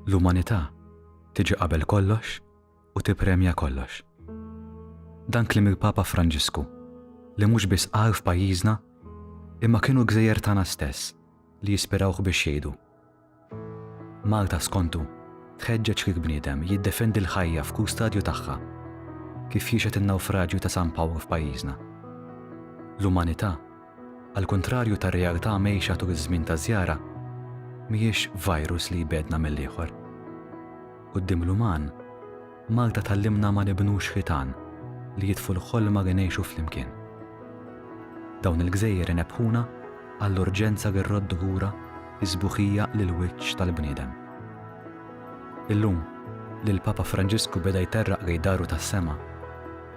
L-umanità tiġi qabel kollox u tippremja kollox. Dan kliem il-Papa Franġisku li mhux biss qal f'pajjiżna imma kienu gżejjer tagħna stess li jispirawh biex jgħidu. Malta skontu tħeġġeġ lil bniedem jiddefendi l-ħajja f'kull stadju tagħha kif jiexet in-nawfraġġju ta' San Pawl f'pajjiżna. L-umanità, għal kontrarju tar-realtà mgħejxa tul iż-żmien ta' żjara, mhijiex virus li jbedna mill-ieħor. Quddiem l-uman, Malta tallimna ma nibnux ħitan li jitfu l-ħolma li ngħixu flimkien. Dawn il-gżejjer inebħuna għall-urġenza li rroddu lura l-isbuħija lill-wiċċ tal-bniedem. Illum li l-Papa Franġisku beda jterraq lejn daru tas-sema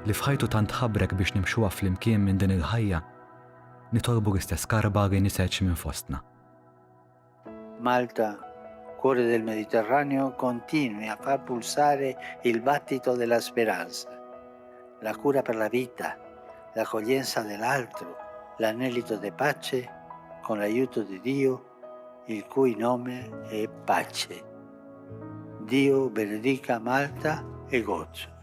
li f'ħajtu tant ħabbrek biex nimxuha flimkien minn din il-ħajja, nitolbu l-istess karba li niseċ minn fostna. Malta, cuore del Mediterraneo, continui a far pulsare il battito della speranza, la cura per la vita, l'accoglienza dell'altro, l'anelito di pace con l'aiuto di Dio, il cui nome è pace. Dio benedica Malta e Gozo.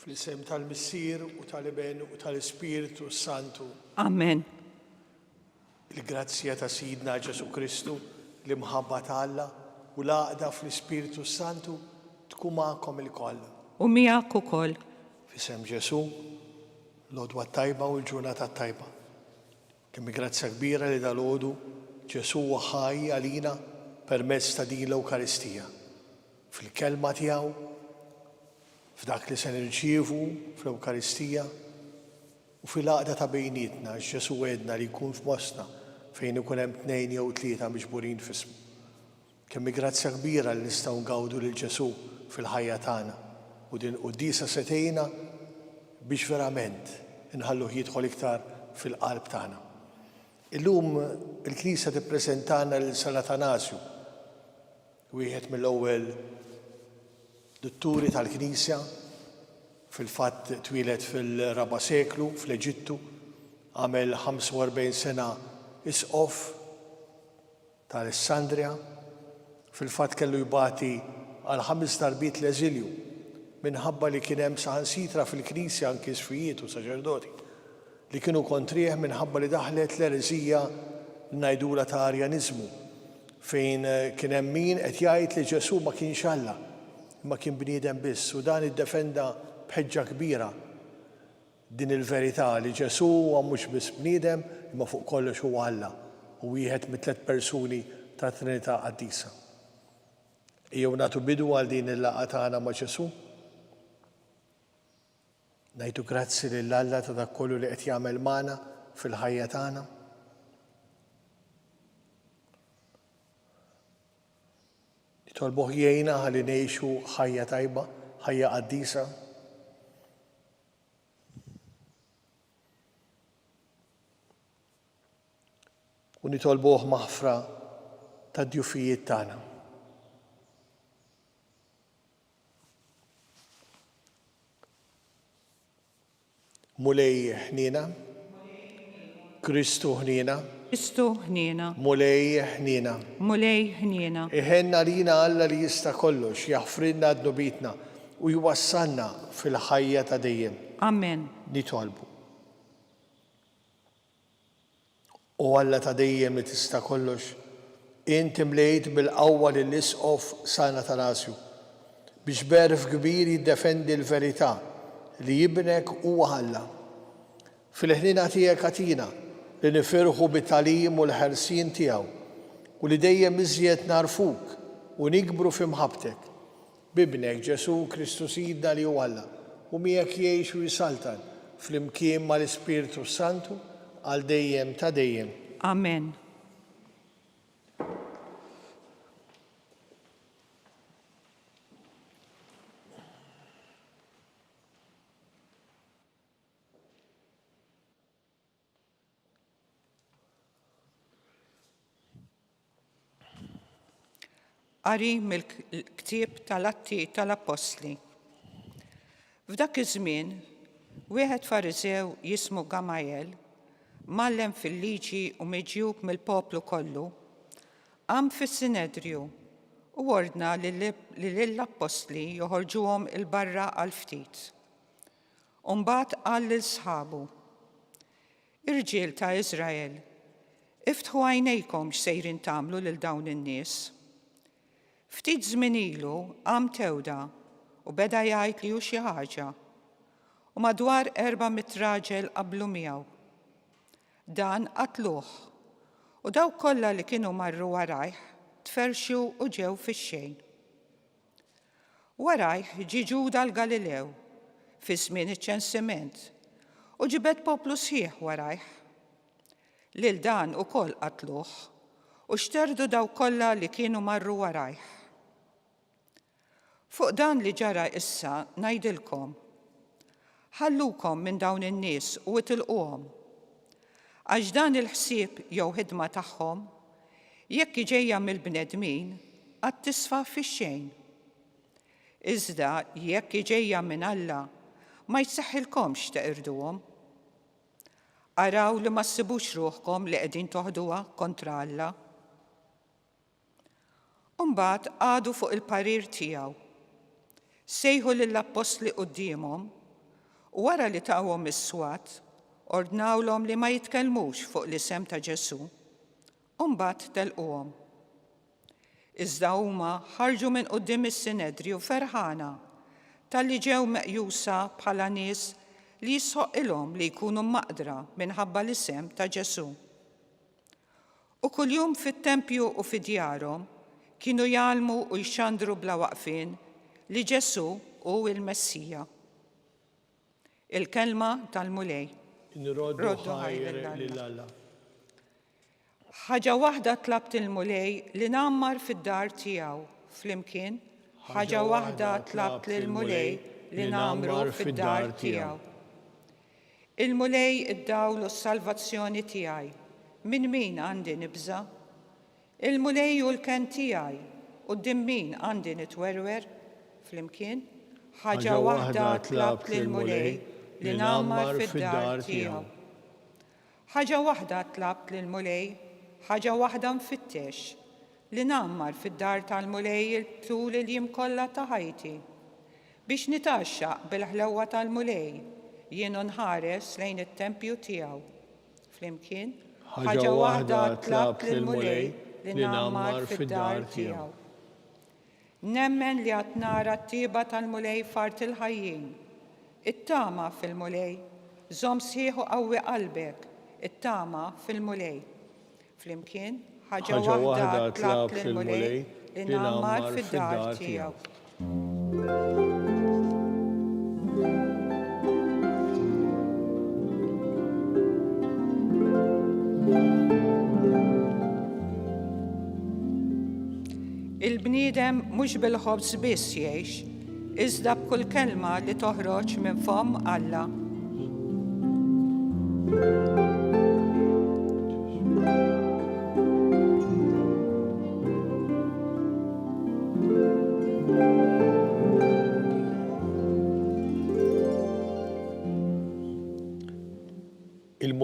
Fl-isem tal-Missier u tal-Iben u tal-Ispiritu Santu. Amen. Il-grazzja ta' Sidna Ġesu Kristu li mħabba ta' Alla u l-għaqda fl-Ispiritu Santu tkun magħkom il-koll. U miegħek ukoll. F'isem Ġesu, l-għodwa tajba u l-ġurnata tajba. Kemm grazzja kbira li dal-għodu Ġesu ħaj għalina permezz ta' din l-Ewkaristija. Fil-kelma tiegħu, f'dak li se nirċievu fl-Ewkaristija u fil-għaqda ta' bejnietna Ġesu għedna li jkun f'mostna fejn ikun hemm 2 jew 3 miġburin f'ismu. Kemm grazzja kbira li nistgħu ngawdu lil Ġesu fil-ħajja tagħna u din qudiesa setejna biex verament inħalluh jidħol iktar fil-qalb tagħna. Illum il-Knisja tippreżentana lil San Atanasju, wieħed mill-ewwel dotturi tal-Knisja, fil-fatt twieled fil-4 seklu fl-Eġittu, għamel 45 sena isqof tal-Alessandria, fil-fatt kellu jibati għal 5 darbiet l-eżilju minħabba li kien hemm saħansitra fil-Knisja anki sfijiet u saċerdoti li kienu kontrih minħabba li daħlet l-ereżija ngħidula ta' Arjaniżmu fejn kien hemm min qed jgħid li Ġesu ma kienx Alla, ma kien bniedem biss, u dan iddefenda b'ħeġġa kbira din il-verità li Ġesu huwa mhux biss bniedem imma fuq kollox huwa Alla u wieħed mit-3 persuni ta' Trinità Qaddisa. Ejjew nagħtu bidu għal din il-laqgħa tagħna ma' Ġesu. Ngħidu grazzi lil Alla ta' dak kollu li qed jagħmel magħna fil-ħajja tagħna. Nitolbuh jgħinna ħalli ngħixu ħajja tajba, ħajja qaddisa. nitolbuh maħfra tad-djufijiet tagħna. Mulej ħnina, Kristu ħnina, Kristu ħnina, mulej ħnina. mulej ħnina, Iħenna lina Alla li jista' kollox, jaħfrinna d-nubitna u jwassalna fil-ħajja ta' dejjem. Amen. Nitolbu. U Alla ta' dejjem li tista' kollox, inti mlejt bil-qawwa lil isqof San Atanasju biex berf kbir jiddefendi l-verità li jibnek u Alla. Fil-ħnina tiegħek atina li nifirħu bit-talim u l-ħersien tiegħu u li dejjem iżjed narfuk u nikbru f'imħabtek. Bibnek Ġesu Kristu Sidna li hu Alla u miegħek jgħix u jisaltan fl-imkien mal-Ispirtu Santu għal dejjem ta' dejjem. Amen. Qari mill-ktieb tal-Atti tal-Apostli. F'dak iż-żmien, wieħed Fariżew jismu Gamaliel, mallem fil-liġi u miġjub mill-poplu kollu, qam fis-Sinedrju u ordna lill-Apostli joħorġuhom il-barra għal ftit. U mbagħad qal lil sħabu: Irġiel ta' Iżrael, iftħu għajnejkom x'sejrin tagħmlu lil dawn in-nies. Ftit żmien ilu qam Tewda u beda jgħid li hu xi ħaġa u madwar 400 raġel qablu miegħu. Dan qatluh u dawk kollha li kienu marru warajh tferxu u ġew fix-xejn. Warajh ġie Ġuda l-Galilew fi żmien iċ-ċensiment u ġibed poplu sħiħ warajh. Lil dan ukoll qatluh u xterdu dawk kollha li kienu marru warajh. Fuq dan li ġara issa ngħidilkom, ħallukom minn dawn in-nies u itilquhom, għax dan il-ħsieb jew ħidma tagħhom jekk ġejja mill-bnedmin qatt tisfa fix-xejn. Iżda jekk ġejja minn Alla ma jseħħilkomx teqirduhom. Araw li ma ssibux ruħkom li qegħdin toħduha kontra Alla. Mbagħad għadu fuq il-parir tiegħu. Sejħu lill-Apostli qudiemhom u wara li taqgħuhom is-swat ordnawlhom li ma jitkellmux fuq l-isem ta' Ġesu u mbagħad telquhom. Iżda huma ħarġu minn quddiem is-Sinedrju ferħana talli ġew meqjusa bħala nies li jisħoqilhom li jkunu maqdra minħabba l-isem ta' Ġesu. U kuljum fit-tempju u fid-djarhom kienu jgħalmu u jxandru bla waqfien li Ġesu hu l-Messija. Il-kelma tal-mulej. Nroddu ħajr lil Alla. Ħaġa waħda tlabt il-mulej li nammar fid-dar tiegħu flimkien. Ħaġa waħda tlabt lill-mulej li namru fid-dar tiegħu. Il-mulej id-dawlu s-salvazzjoni tiegħi. Min min għandi nibża? Il-mulej u l-ken tiegħi quddiem min għandi nitwerwer flimkien. Ħaġa waħda tlabt lill-mulej li nammar fid-dar tiegħu. Ħaġa waħda tlabt lill-mulej, ħaġa waħda nfittex li nammar fid-dar tal-mulej tul il-jiem kollha ta' ħajti biex nitaxxaq bil-ħlewwa tal-mulej jien nħares lejn it-tempju tiegħu. Flimkien, ħaġa waħda tlabt lill-mulej li nammar fid-dar tiegħu. Nemmen li għat nara t-tieba tal-mulej fart il-ħajjin. It-tama fil-mulej, żomm sħiħu qawwi qalbek, it-tama fil-mulej. Flimkien, ħaġa waħda tlabt lill-mulej li nammar fid-dar tiegħu. Il-bniedem mhux bil-ħobż biss jgħix, iżda b'kull kelma li toħroġ minn fom Alla.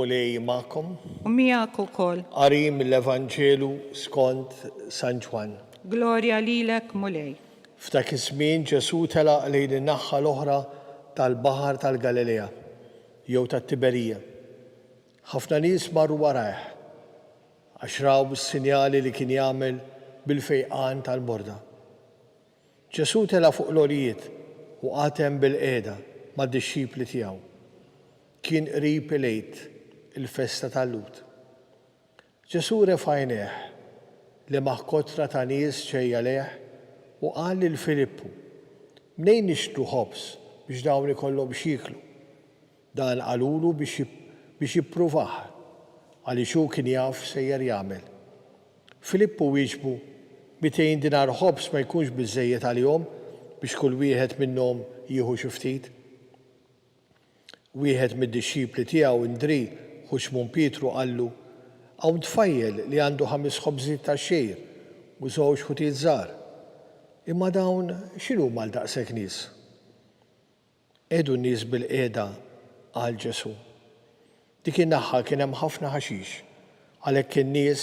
Il-mulej ma'kom, u miegħek ukoll. qari mill-Evanġelu skont San Ġwan. Glorja lilek mulej. F'dak iż-żmien Ġesu telaq lejn in-naħa l-oħra tal-baħar tal-Galilea jew tat-Tiberija. Ħafna nies marru warajh għax raw is-sinjali li kien jagħmel bil-fejqan tal-morda. Ġesu tela' fuq l-għolijiet u qatem bil-qiegħda mad-dixxipli tiegħu. Kien qrib il-għid, il-festa tal-Lut. Ġesu refa' għajnejh li maħkotra ta' nies ġejja lejh u qal lil Filippu, "Mnejn nixtru ħobs biex dawn ikollhom x'jieklu?" Dan qalulu biex jippruvah għaliex hu kien jaf sejjer jagħmel. Filippu wieġbu 200 dinar ħobs ma jkunx biżżejjed għalihom biex kull wieħed minnhom jieħu xi ftit. Wieħed mid-dixxipli tiegħu Indri hu x'mun Pietru qallu, "Hawn tfajjel li għandu 5 ħobżiet ta' xejr u 2 ħutiet żgħar. Imma dawn x'inhuma għal daqshekk nies?" Edu n-nies bil-qiegħda qal Ġesu. Dik in-naħa kien hemm ħafna ħaxix, għalhekk in-nies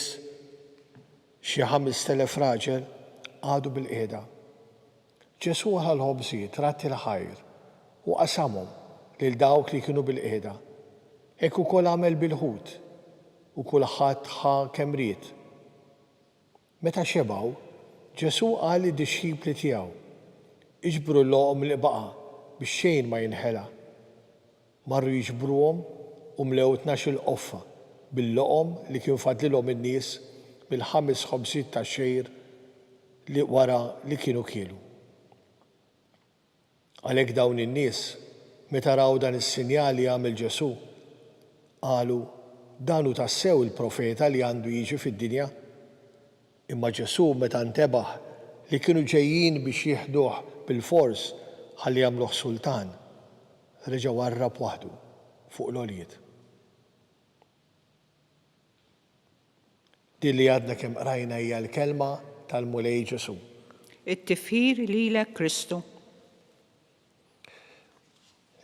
xi 5,000 raġel għadu bil-qiegħda. Ġesu ħal ħobżiet ratti l-ħajr u qasamhom lil dawk li kienu bil-qiegħda. Hekk ukoll għamel bil-ħut u kulħadd ħa kemm ried. Meta xebgħu, Ġesu qal lid-dixxipli tiegħu, "Iġbru l-loqom li baqa' biex xejn ma jinħela." Marru jiġbruhom u mlew 12 qoffa bil-loqom li kien fadlilhom in-nies bil-5 ħobżiet ta' xejr li wara li kienu kielu. Għalhekk dawn in-nies meta raw dan is-sinjal li għamel Ġesu, qalu, "Dan hu tassew il-profeta li għandu jiġi fid-dinja." Imma Ġesu meta ntebaħ li kienu ġejjin biex jieħduh bil-fors ħalli jagħmluh sultan, reġa' warrab waħdu fuq l-għolijiet. Din li għadna kemm qrajna hija l-kelma tal-mulej Ġesu. It-tifħir lilek Kristu.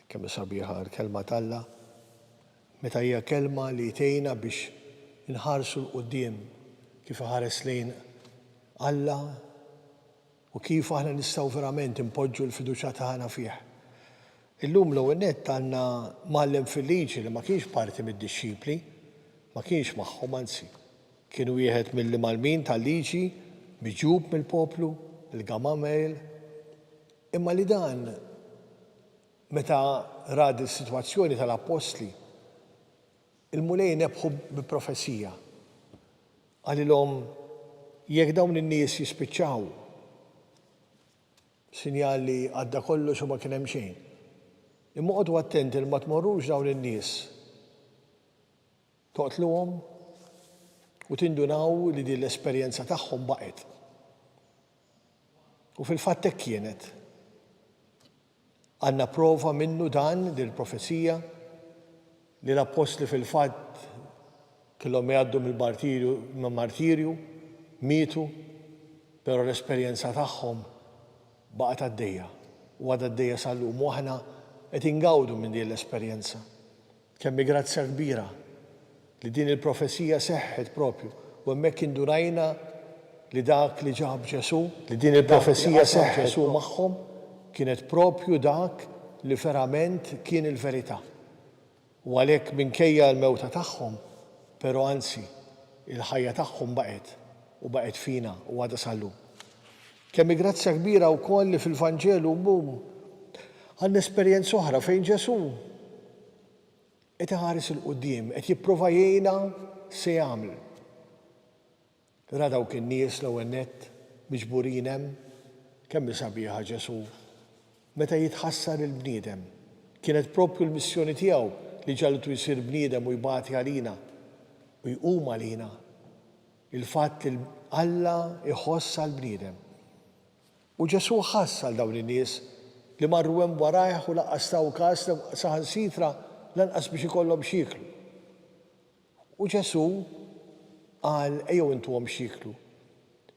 Kemm sabiħa l-kelma talla, meta hija kelma li tgħinna biex inħarsu l-qudiem kif ħares lejn Alla u kif aħna nistgħu verament impoġġu l-fiduċja tagħna fih. Illum l-ewwel nett għandna mgħallem fil-liġi li ma kienx parti mid-dixxipli, ma kienx magħhom anzi. Kien wieħed mill-malmin tal-liġi, miġub mill-poplu, il-Gamamel, imma li dan meta rad is-sitwazzjoni tal-Apostli, il-mulej nebħu bi profezija. Għalilhom jekk dawn in-nies jispiċċaw sinjal li għadda kollox u ma kien hemm xejn. Imma qogħdu attenti li ma tmorrux dawn in-nies toqtluhom u tindunaw li din l-esperjenza tagħhom baqgħet. U fil-fatt hekk kienet. Għandna prova minnu dan din il-profezija li l-apostli fil-fatt kellhom jgħaddu mill-martirju, mietu, però l-esperjenza tagħhom baqgħet għaddejja u għadha għaddejja sal-lum u aħna qed ingawdu minn din l-esperjenza. Kemm grazzja kbira li din il-profezija seħħet propju u hemmhekk indunajna li dak li ġab Ġesu, li din il-profezija seħħet Ġesu magħhom kienet propju dak li verament kien il-verità. U għalhekk minkejja l-mewta tagħhom, però anzi il-ħajja tagħhom baqgħet fina u għadha sal-lum. Kemm grazzja kbira wkoll li fil-Vanġelu mbum għandna esperjenza oħra fejn Ġesu qed iħares il-quddiem, qed jipprova jgħinna se jagħmel. Ra dawk in-nies l-ewwel nett miġburin hemm kemm sabiħa Ġesu meta jitħassar il-bniedem. Kienet propju l-missjoni tiegħu li ġaltu jsir bniedem u jbagħti għalina u jqum għalina. Il-fatt li Alla iħoss għall-bniedem. U Ġesu ħass għal dawn in-nies li marru hemm warajh u laqqas taw każ saħansitra lanqas biex ikollhom x'jieklu. U Ġesu qal ejjew intuhom x'jieklu.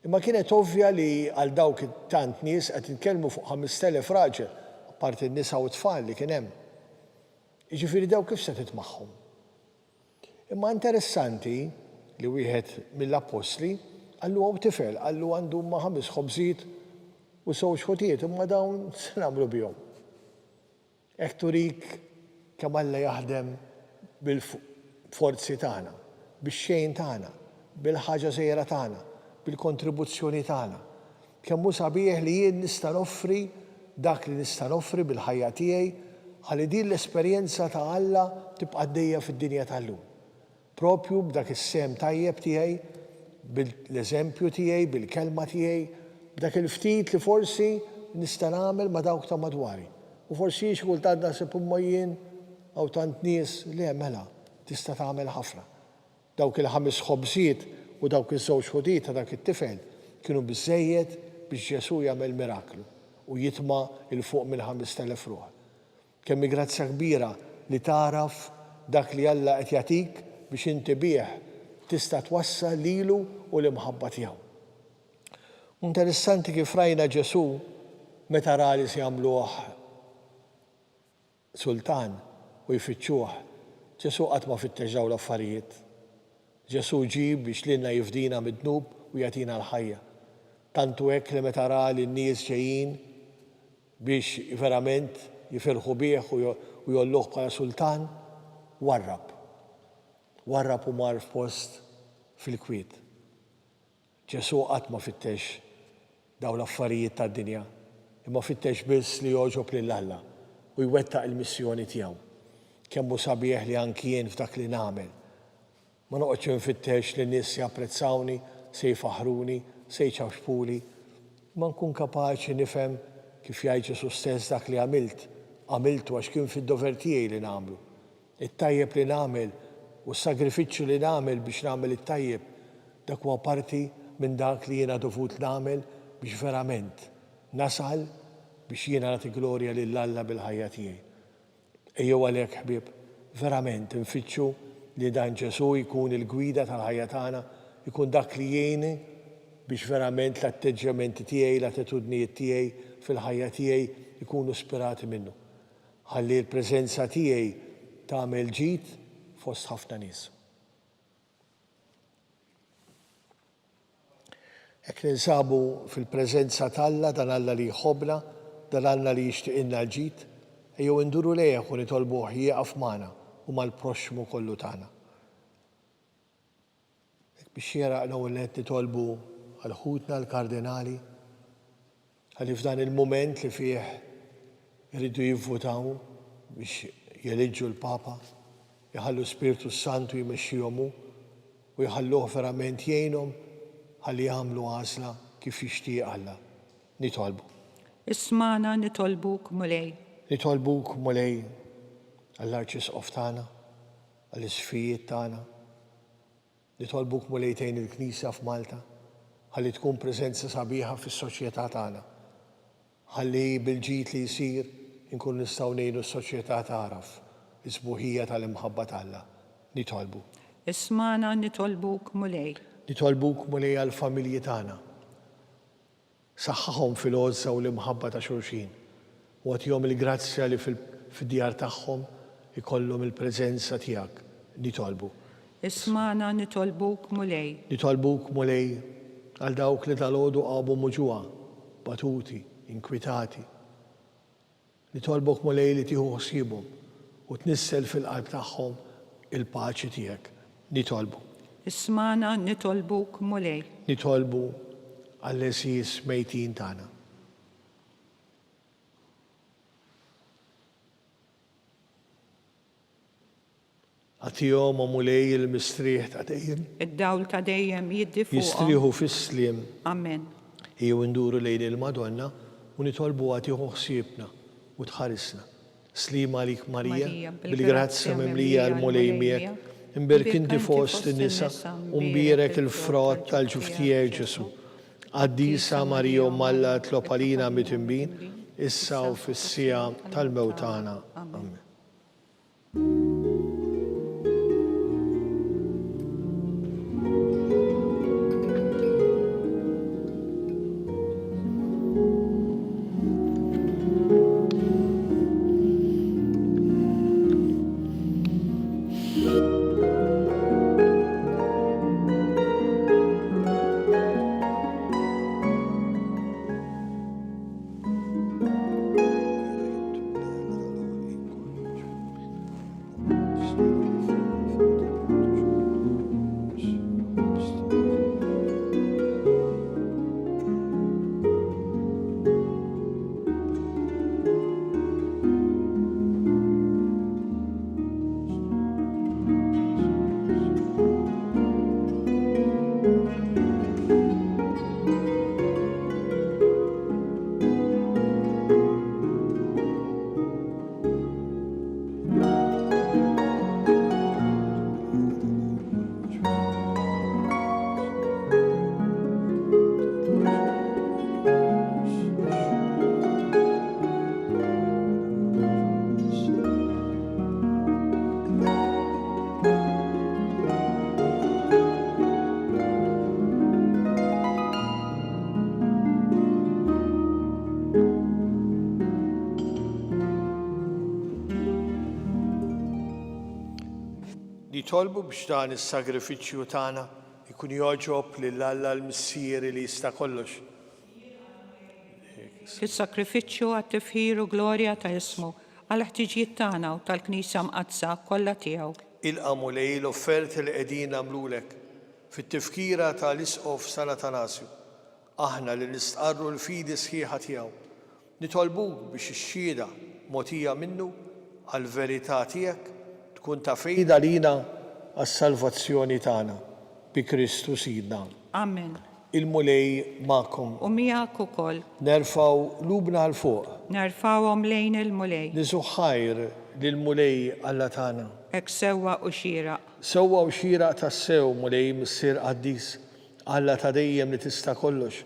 Imma kienet ovvja li għal dawk tant nies qed jitkellmu fuq 5,000 raġel, apparti n-nisa u t-tfal li kien hemm. Jiġifieri dawk kif se titmagħhom. Imma interessanti li wieħed mill-apostli għallu għaw tifel, għallu għandu ma 5 ħobżiet u żewġ ħotiet, imma dawn se nagħmlu bihom. Hekk turik kemm Alla jaħdem bil-forzi tagħna, bix-xejn tagħna, bil-ħaġa żgħira tagħna, bil-kontribuzzjoni tagħna. Kemm hu sabiħ li jien nista' noffri dak li nista' noffri bil-ħajja tiegħi ħalli din l-esperjenza ta' Alla tibqa' għaddejja fid-dinja tal-lum. Propju b'dak is-sem tajjeb tiegħi, bil-eżempju tiegħi, bil-kelma tiegħi, b'dak il-ftit li forsi nista' nagħmel ma' dawk ta' madwari. U forsi xi kultant naħseb imma jien aw tant nies li mela tista' tagħmel ħafna. Dawk il-5 ħobżiet u dawk iż-żewġ ħodiet ta' dak it-tifel kienu biżżejjed biex Ġesu jagħmel miraklu u jitma' il fuq minn 5,000 ruħ. Kemm grazzja kbira li taraf dak li Alla qed jagħtik biex inti bih tista' twassal lilu u l-imħabba tiegħu. Interessanti kif rajna Ġesu meta ra li se jagħmluh sultan u jfittxuh. Ġesu qatt ma fittex dawn l-affarijiet. Ġesu ġie biex lilna jifdina mid-dnub u jagħtina l-ħajja. Tantu hekk li meta ra li n-nies ġejjin biex verament jifirħu bih u jolluh bħala sultan, warrab. Warrab u mar f'post fil-kwiet. Ġesu qatt ma fittex dawn l-affarijiet tad-dinja, imma fittex biss li jogħġob lil Alla u jwettaq il-missjoni tiegħu. Kemm hu sabiħ li anki jien f'dak li nagħmel. Ma noqgħodx infittex li n-nies japprezzawni, se jfaħruni, se jċawxpuli, ma nkun kapaċi nifhem kif jgħid Ġesu stess dak li għamiltu għax kien fid-dover tiegħi li nagħmlu. It-tajjeb li nagħmel u s-sagrifiċċju li nagħmel biex nagħmel it-tajjeb dak huwa parti minn dak li jiena dovut nagħmel biex verament nasal biex jiena nagħti glorja lil Alla bil-ħajja tiegħi. Ejjew għalhekk ħbieb, verament infittxu li dan Ġesu jkun il-gwida tal-ħajja tagħna, jkun dak li jgħinni biex verament l-atteġġamenti tiegħi, l-attitudnijiet tiegħi fil-ħajja tiegħi jkunu ispirati minnu. Ħalli l-preżenza tiegħi tagħmel ġid fost ħafna nies. Hekk ninsabu fil-preżenza tal-Alla, dan Alla li jħobbna, dan Alla li jixtieqilna l-ġid, ejjew induru lejh u nitolbuh jieqaf magħna u mal-proxmu kollu tagħna. Biex jeraq l-ewwel qed nitolbu għal ħutna l-kardinali ħalli f'dan il-mument li fih iridu jivvutaw biex jeliġġu l-Papa, jħallu Spiritu Santu jmexxihom u jħalluh verament jgħinhom ħalli jagħmlu għażla kif jixtieq Alla. Nitolbu. Ismana nitolbuk mulej. Nitolbuk mulej għall-Arċisqof tagħna, għall-isfijiet tagħna. Nitolbuk mulej tgħin il-Knisja f'Malta ħalli tkun preżenza sabiħa fis-soċjetà tagħna. Ħalli bil-ġid li jsir inkun nistgħu ngħinu s-soċjetà taraf is-sbuħija tal-imħabba tagħha. Nitolbu. Ismana nitolbuk mulej. Nitolbuk mulej għall-familji tagħna. Saħħahom fil-għożza u l-imħabba ta' xulxin. U għatihom il-grazzja li fid-djar tagħhom ikollhom il-preżenza tiegħek. Nitolbu. Ismana nitolbuk mulej. Nitolbuk mulej għal dawk li tal-għodu qabu muġuha, batuti, inkwitati. Nitolbuk mulej li tieħu ħsiebhom u tnissel fil-qalb tagħhom il-paċi tiegħek. Nitolbu. Ismana nitolbuk mulej. Nitolbu għall-esis mejtin tagħna. Għatihom u mulej il-mistrieħ ta' dejjem. Id-dawl ta' dejjem jiddifuqhom. Jistrieħu fis-sliem. Amen. Ejjew induru lejn il-Madonna u nitolbu għatieħu ħsiebna u tħarisna. Slima għalik Marija, bil-grazzja mimlija l-mulej miegħek, imbirk inti fost in-nisa u mbierek il-frott tal-ġuftijek Ġesu. Qaddisa Marija Malla tlob għalina mit-imbin, issa u fis-sija tal-mewt tagħna. Amen. jitolbu biex dan is-sagrifiċċju tagħna ikun joġob lill-Alla l-Missieri li jista' kollox. Fis-sakrifiċċju għat-tifħir u glorja ta' ismu għal ħtiġijiet tagħna u tal-Knisja mqadsa kollha tiegħu. Ilqa' mulej l-offerti li qegħdin nagħmlulek fit-tifkira tal-Isqof San Atanasju. Aħna li nistqarru l-fidi sħiħa tiegħu. Nitolbuk biex ix-xhieda mogħtija minnu għall-verità tiegħek tkun ta' fejda lina għas-salvazzjoni tagħna bi Kristu Sidna. Amen. Il-mulej magħkom. U miegħek ukoll. Nerfaw lubna għal fuq. Nerfawhom lejn il-mulej. Nisu ħajr lill-mulej Alla tagħna. Hekk sewwa u xieraq. Sewwa u xieraq tas-sew mulej missier qaddis Alla ta' dejjem li tista' kollox.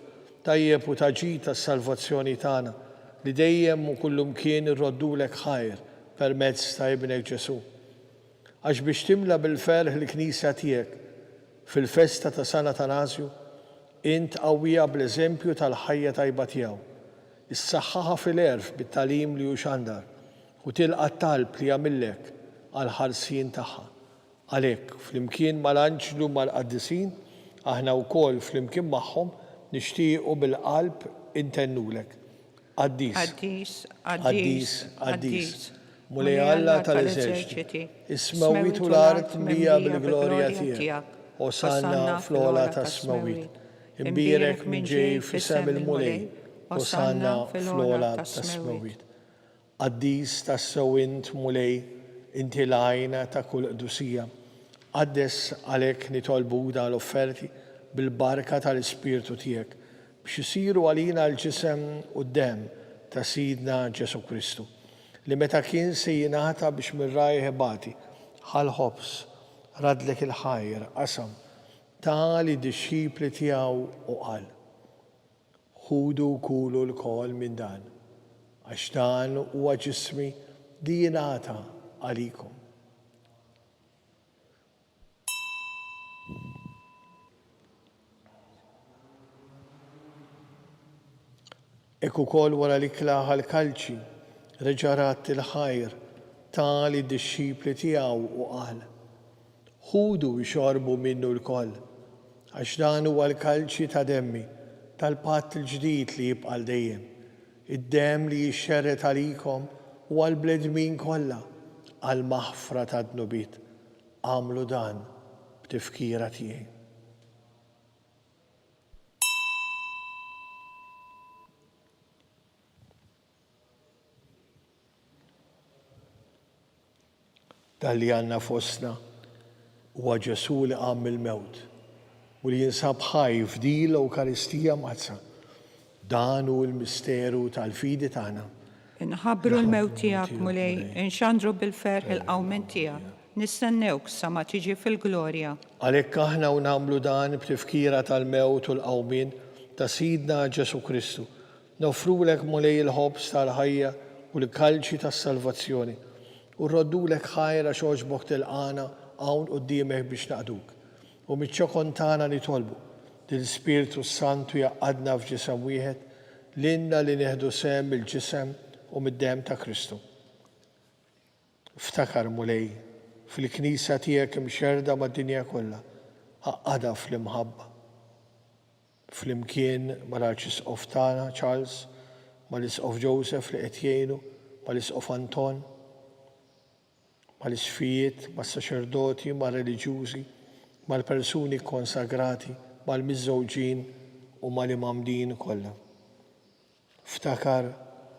Tajjeb u taġi tas-salvazzjoni tagħna li dejjem u kullumkien irroddulek ħajr permezz ta' ibnek Ġesu. Għax biex timla bil-ferħ l-Knisja tiegħek fil-festa ta' San Atanasju, int qawwija bl-eżempju tal-ħajja tajba tiegħu. Issaħħaħa fil-erf bit-talim li hu xandar u tilqa' talb li jagħmillek għall-ħarsien tagħha. Għalhekk flimkien mal-anġlu mal-qaddisin aħna wkoll flimkien magħhom nixtiequ bil-qalb intennulek. Qaddis, Qaddis, qaddis, qaddis, qaddis. Mulej Alla tal-eżerċiti, ismawit u l-art mija bil-glorja tiegħek. Osanna fl-ola ta' smawit. Imbierek minn ġej f'isem il-mulej. Osanna fl-ola ta' smawit. Qaddis tas-sewint mulej inti l-għajna ta' kull qdusija. Qaddes għalhekk nitolbu l-offerti bil-barka tal-Ispirtu tiegħek biex isiru għalina l-ġisem u d-dem ta' Sidna Ġesu Kristu li meta kien se jingħata biex mir-rajħ ibati ħal-ħobs radlek il-ħajr qasam tali dixxipli tiegħu u qal. Ħudu kulu l-kol minn dan għax dan huwa ġismi li jingħata għalikom. Ek ukoll wara li klaħa l-kalċi reġarat il-ħajr tali d-disċipli tiegħu u qal. Ħudu xorbu minnu l-koll għax dan huwa l-kalċi ta' demmi tal-patt il-ġdid li jibqa' dejjem. Id-demm li jixxerret għalikom u għal-bledmin kollha għal-maħfra ta' dnubit. Għamlu dan b'tifkira tiegħi. Dalli għanna fostna huwa Ġesu li qam mill-mewt u li jinsab ħaj f'din l-Ewkaristija mazza. Dan hu l-misteru tal-fidi tagħna. Inħabbru l-mewt tiegħek mulej, inxandru bil-ferħ il-qawmen tiegħek. Nistennewk sa ma tiġi fil-glorja. Għalhekk aħna u nagħmlu dan b'tifkira tal-mewt u l-qawmien ta' Sidna Ġesu Kristu. Nofrulek mulej il-ħobs tal-ħajja u l-kalċi tas-salvazzjoni. U rroddulek ħajra xoġbok tilqana hawn quddiemek biex naqduk. U miċ-ċokon tagħna nitolbu lill-Spiritu Santu jaqgħadna f'ġisem wieħed lilna li neħdu sehem il-ġisem u mid-demm ta' Kristu. Ftakar mulej fil-Knisja tiegħek imxerda mad-dinja kollha aqgħadha fl-imħabba. Flimkien mal-Arċisqof tagħna Charles, mal-Isqof Joseph li qed jgħinu, mal-Isqof Anton, mal-isfijiet, mas-saċerdoti, mal-reliġjużi, mal-persuni konsagrati, mal-miżżewġin u mal-imamdin kollha. Ftakar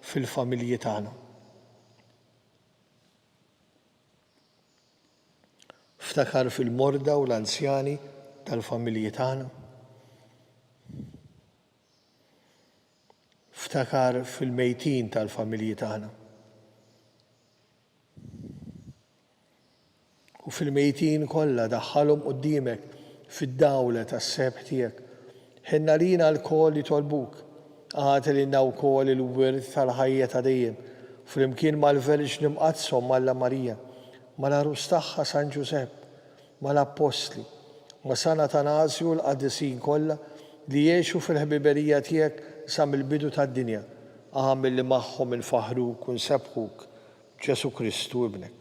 fil-familji tagħna. Ftakar fil-morda u l-anzjani tal-familji tagħna. Ftakar fil-mejtin tal-familji tagħna. U fil-mejtin kollha daħħalhom quddiemek fid-dawla tas-sebħ tiegħek. Ħinna lina l-kol li tolbuk. Għati lilna wkoll il-wirt tal-ħajja ta' dejjem flimkien mal-Verġni mqaddshom Malla Marija, mal-Arus tagħha San Ġusepp, mal-Apostli, ma' San Atanasju l-qaddisin kollha li jgħixu fil-ħbiberija tiegħek sa mill-bidu tad-dinja. Għamil li magħhom il-faħruk u nsebħuk Ġesu Kristu ibnek.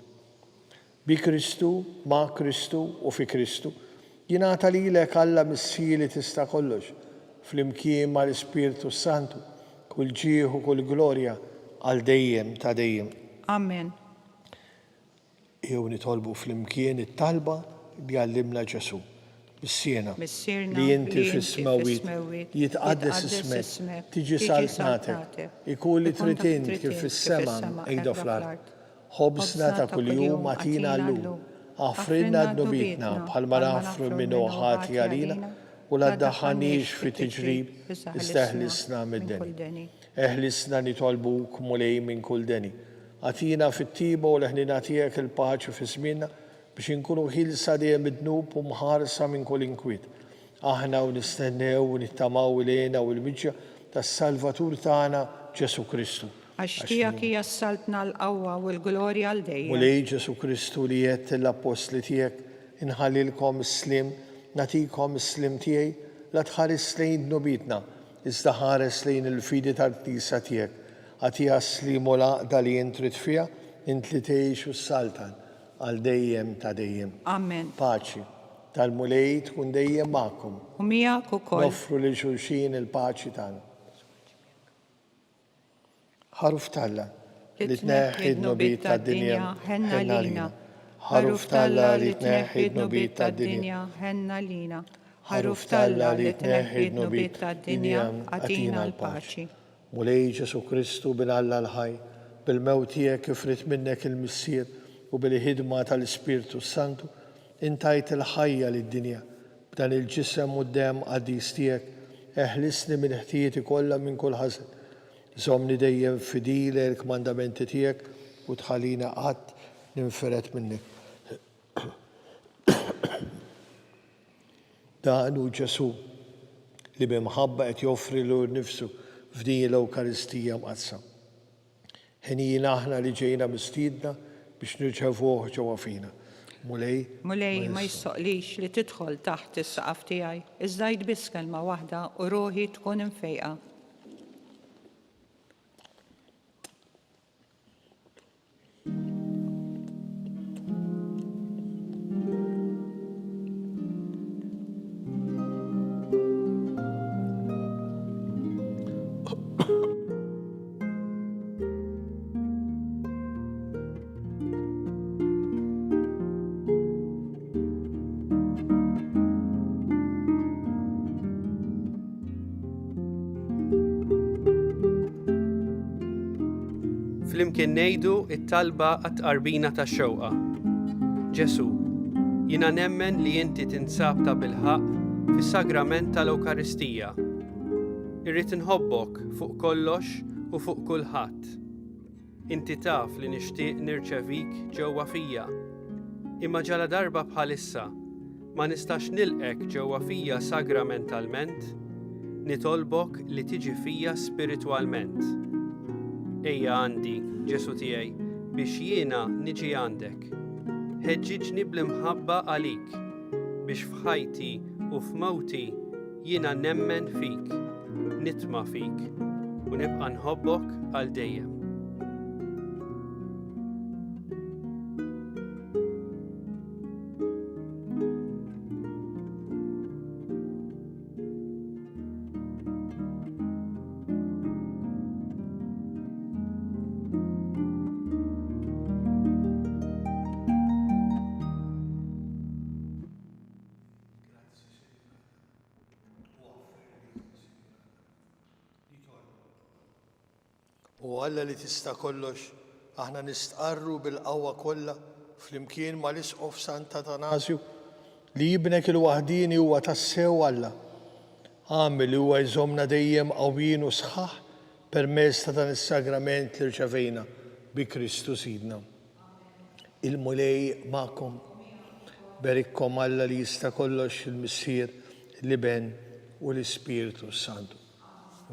bi Kristu, ma' Kristu u fi Kristu, jingħata lilek Alla Missija li tista' kollox, flimkien mal-Ispirtu Santu, kull ġieħ u kull glorja għal dejjem ta' dejjem. Amen. Jew nitolbu flimkien it-talba li għallimna Ġesu. Missierna li inti fis-smawit jitqaddes ismek, tiġi saltnatek, ikun li trid inti kif fis-sema ejda fl-ard. Ħobżna ta' kuljum atina llum, għafrinna d-nubitna bħalma nagħfru minnu ħati għalina u la ddaħħalniex fi tiġrib, iżda eħlisna mid-deni. Eħlisna nitolbuk mulej minn kull deni. Għatina fit-tiba u leħnina tiegħek il-paċi fi żmienna biex inkunu ħilsa dejjem id-dnub u mħarsa minn kull inkwiet. Aħna u nistennew u nittamaw ilejna u l-miġja tas-Salvatur tagħna Ġesu Kristu. Għax tiegħek hija s-saltna l-qawwa u l-glorja għal dejjem. U lej Ġesu Kristu li jgħid l-apostli tiegħek inħallilkom is-slim, nagħtikom is-slim tiegħi, la tħares lejn dnubitna, iżda ħares lejn il-fidi tal-Knisja tiegħek. Għatiha s-slim u l-għaqda li intrid fiha, int li tgħix u s-saltan għal dejjem ta' dejjem. Amen. Paċi tal-mulej tkun dejjem magħkom. U miegħek ukoll. Noffru lil xulxin il-paċi tagħna. Ħaruf Talla li tneħħi d-nubit tad-dinja ħenna lina. Ħaruf Talla li tneħħi d-nubit tad-dinja ħenna lina. Ħaruf Talla li tneħħi d-nubit tad-dinja għatina l-paċi. Mulej Ġesu Kristu bil-Alla l-ħaj, bil-mewt tiegħek ifrit minnek il-missier u bil-ħidma tal-Ispirtu Santu, intajt il-ħajja lid-dinja. B'dan il-ġisem u d-dem qaddis tiegħek, eħlisni minn ħtijieti kollha minn kull ħażen. Żommni dejjem fidili l-kmandamenti tiegħek u tħallina qatt ninferet minnek. Dan hu Ġesu li b'imħabba qed joffri lur nifsu f'din l-Ewkaristija mqassam. Ħinijin aħna li ġejna mistiedna biex nirċevuh ġewwa fina. Mulej ma jissoqlix li tidħol taħt is-saqaf tiegħi, iżda jgħid biss kelma waħda u ruħi tkun imfejqa. Flimkien ngħidu it-talba għat-tqarbina tax-xewqa. Ġesu, jiena nemmen li inti tinsab ta' bilħaq fis-sagrament tal-Ewkaristija. Irrid inħobbok fuq kollox u fuq kulħadd. Inti taf li nixtieq nirċevik ġewwa fija. Imma ġala darba bħalissa ma nistax nilqek ġewwa fija sagramentalment, nitolbok li tiġi fija spiritwalment. Ejja għandi, Ġesu tiegħi, biex jiena niġi għandek. Ħeġġiġni bl-imħabba għalik, biex f'ħajti u f'mawti jiena nemmen fik, nitma' fik, u nibqa' nħobbok għal dejjem. U Alla li tista' kollox, aħna nistqarru bil-qawwa kollha flimkien mal-Isqof Sant Atanasju li jibnek il-waħdini huwa tassew Alla. Għamil li huwa jżommna dejjem qawwin u sħaħ permezz ta' dan is-sagrament li rċevejna bi Kristu Sidna. Il-mulej magħkom, berikkom Alla li jista' kollox il-Missier, il-Liben u l-Ispirtu Santu.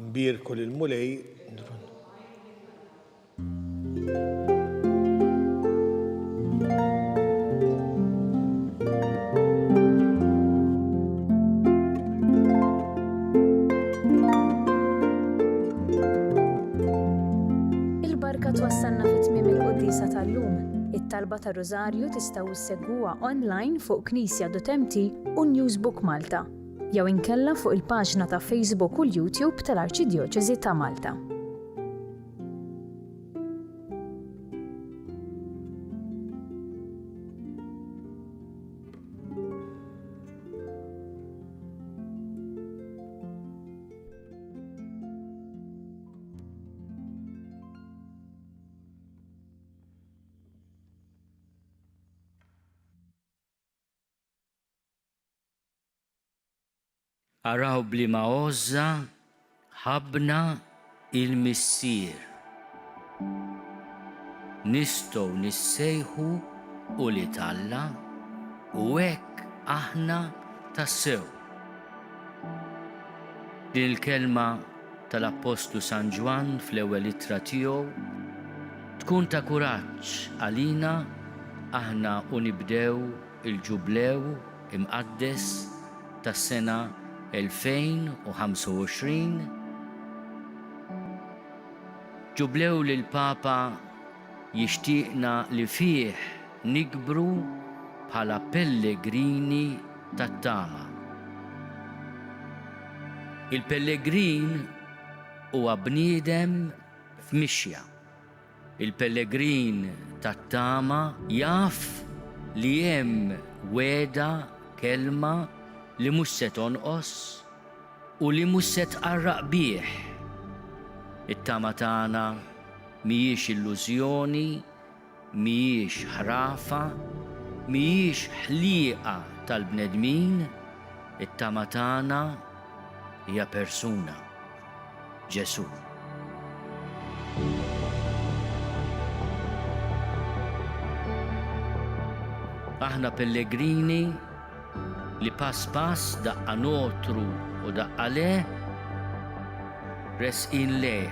Nbirku lill-mulej. Il-barka twassalna fit-tmiem il-qudiesa tal-lum, It-talba ta' Rożarju tistgħu issegwuha online fuq Knisja.mt u Newsbook Malta, jew inkella fuq il-paġna ta' Facebook u l-YouTube tal-Arċidjoċeżi ta' Malta. Araw blima għoża ħabna il-missier. Nistgħu nissejħu u li talla u hekk aħna tassew. Din il-kelma tal-Apostlu San Ġwan fl-ewwel ittra tiegħu tkun ta' kuraġġ għalina aħna u nibdew il-ġublew imqaddes tas-sena 2025. Ġublew li l-Papa jixtieqna li fih nikbru bħala pellegrini tat-tama. Il-pellegrin huwa bniedem f'mixja. Il-pellegrin tat-tama jaf li hemm weda kelma li mhux se tonqos u li mhux se tqarraq bih. It-tama tagħna mhijiex illużjoni, mhijiex ħrafa, mhijiex ħlieqa tal-bnedmin, it-tama tagħna hija persuna, Ġesu. Aħna pellegrini li pass daqqa notru u daqqa le, resqin leh.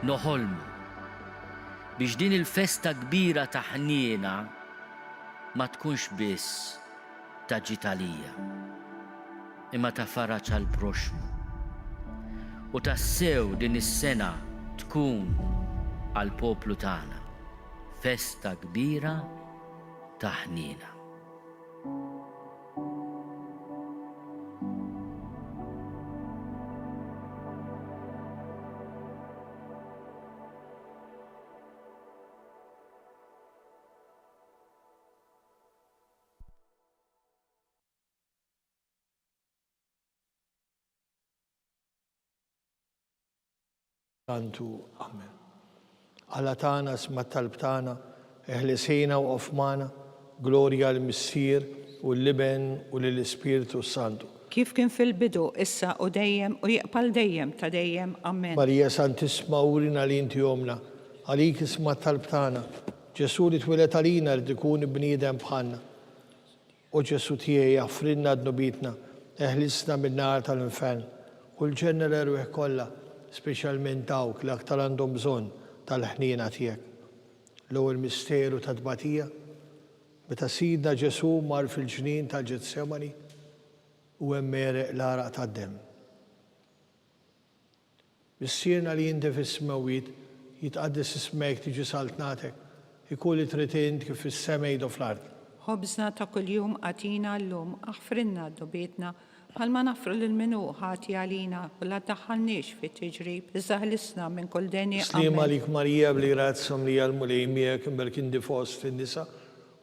Noħolmu biex din il-festa kbira ta' ħniena ma tkunx biss ta' ġitalija, imma ta' faraġ għal proxmu. U tassew din is-sena tkun għal poplu tagħna festa kbira ta' ħniena. Santu, amen. Alla tana sma talb tana, eħlisejna u qofmana, glorja l-Missier u l-Liben u l-Ispiritu Santu. Kif kien fil-bidu, issa u dejjem u jiqbal dejjem ta' dejjem, amen. Marija Santisma urina li inti jomna, għalik isma talb tana, Ġesu li twilet għalina li tkun bniedem bħalna. U Ġesu tiegħi jaffrinna d-nubitna, eħlisna minn-nar tal-infern, u l-ġenna l-erweħ kollha, speċjalment dawk li aktar għandhom bżonn tal-ħniena tiegħek. L-ewwel misteru ta' tbatija, meta Sidna Ġesu mar fil-ġnien tal-Ġetsemani u hemm mereq l-araq tad-demm. Missierna li inti fis-smewwiet jitqaddes ismek tiġi saltnatek, ikun li trid int kif fis-sema jgħidu fl-ard. Ħobżna ta' kuljum għatina llum, aħfrinna d-dobietna, bħalma nafru l-minu ħati għalina, u la taħħalniex fit tiġrib, iżaħlisna minn kull deni. Slima lik Marija bli grazzom li għal-mulej miegħek imberkin di fost fin-nisa,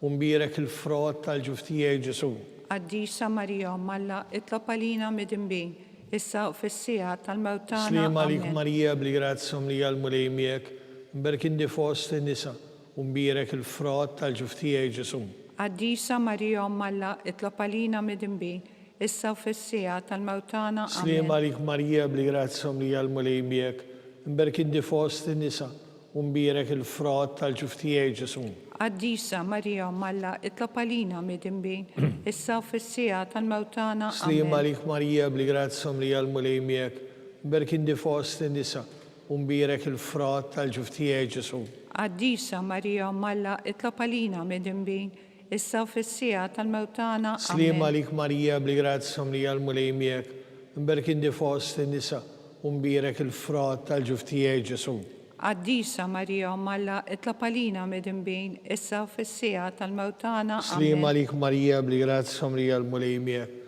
u mbirek il-frott tal-ġuftijek Ġesu. Għaddisa Marija Malla, itlob għalina mid-imbin, issa u fissija tal-mewtana. Slima lik Marija bli grazzom li għal-mulej miegħek imberkin di fost fin-nisa, u mbirek il-frott tal-ġuftijek Ġesu. Qaddisa Marija Umm Alla, itlob għalina mid-imbin, issa u fis-sija tal-mewtana. Slima għalik Marija bli grazzom li għal-mulej miegħek, imberk inti fost in-nisa, u mbierek il-frott tal-ġuftijaj Ġesu. Qaddisa Marija Umm Alla, itlob għalina mid-imbin, issa u fis-sija tal-mewtana. Slima għalik Marija bli grazzom li għal-mulej miegħek, imberk inti fost in-nisa, u mbierek il-frott tal-ġuftijaj Ġesu. Qaddisa Marija Umm Alla, itlob għalina mid-imbin, issa u fis-sija tal-mewtana. Slima għalik Marija bli grazzom li għal-mulej miegħek, imberk inti fost in-nisa, u mbierek il-frott tal-ġuftijaj Ġesu. Qaddisa Marija Umm Alla, itlob għalina mid-imbin, issa u fis-sija tal-mewtana. Slima għalik Marija bli grazzom li għal-mulej miegħek,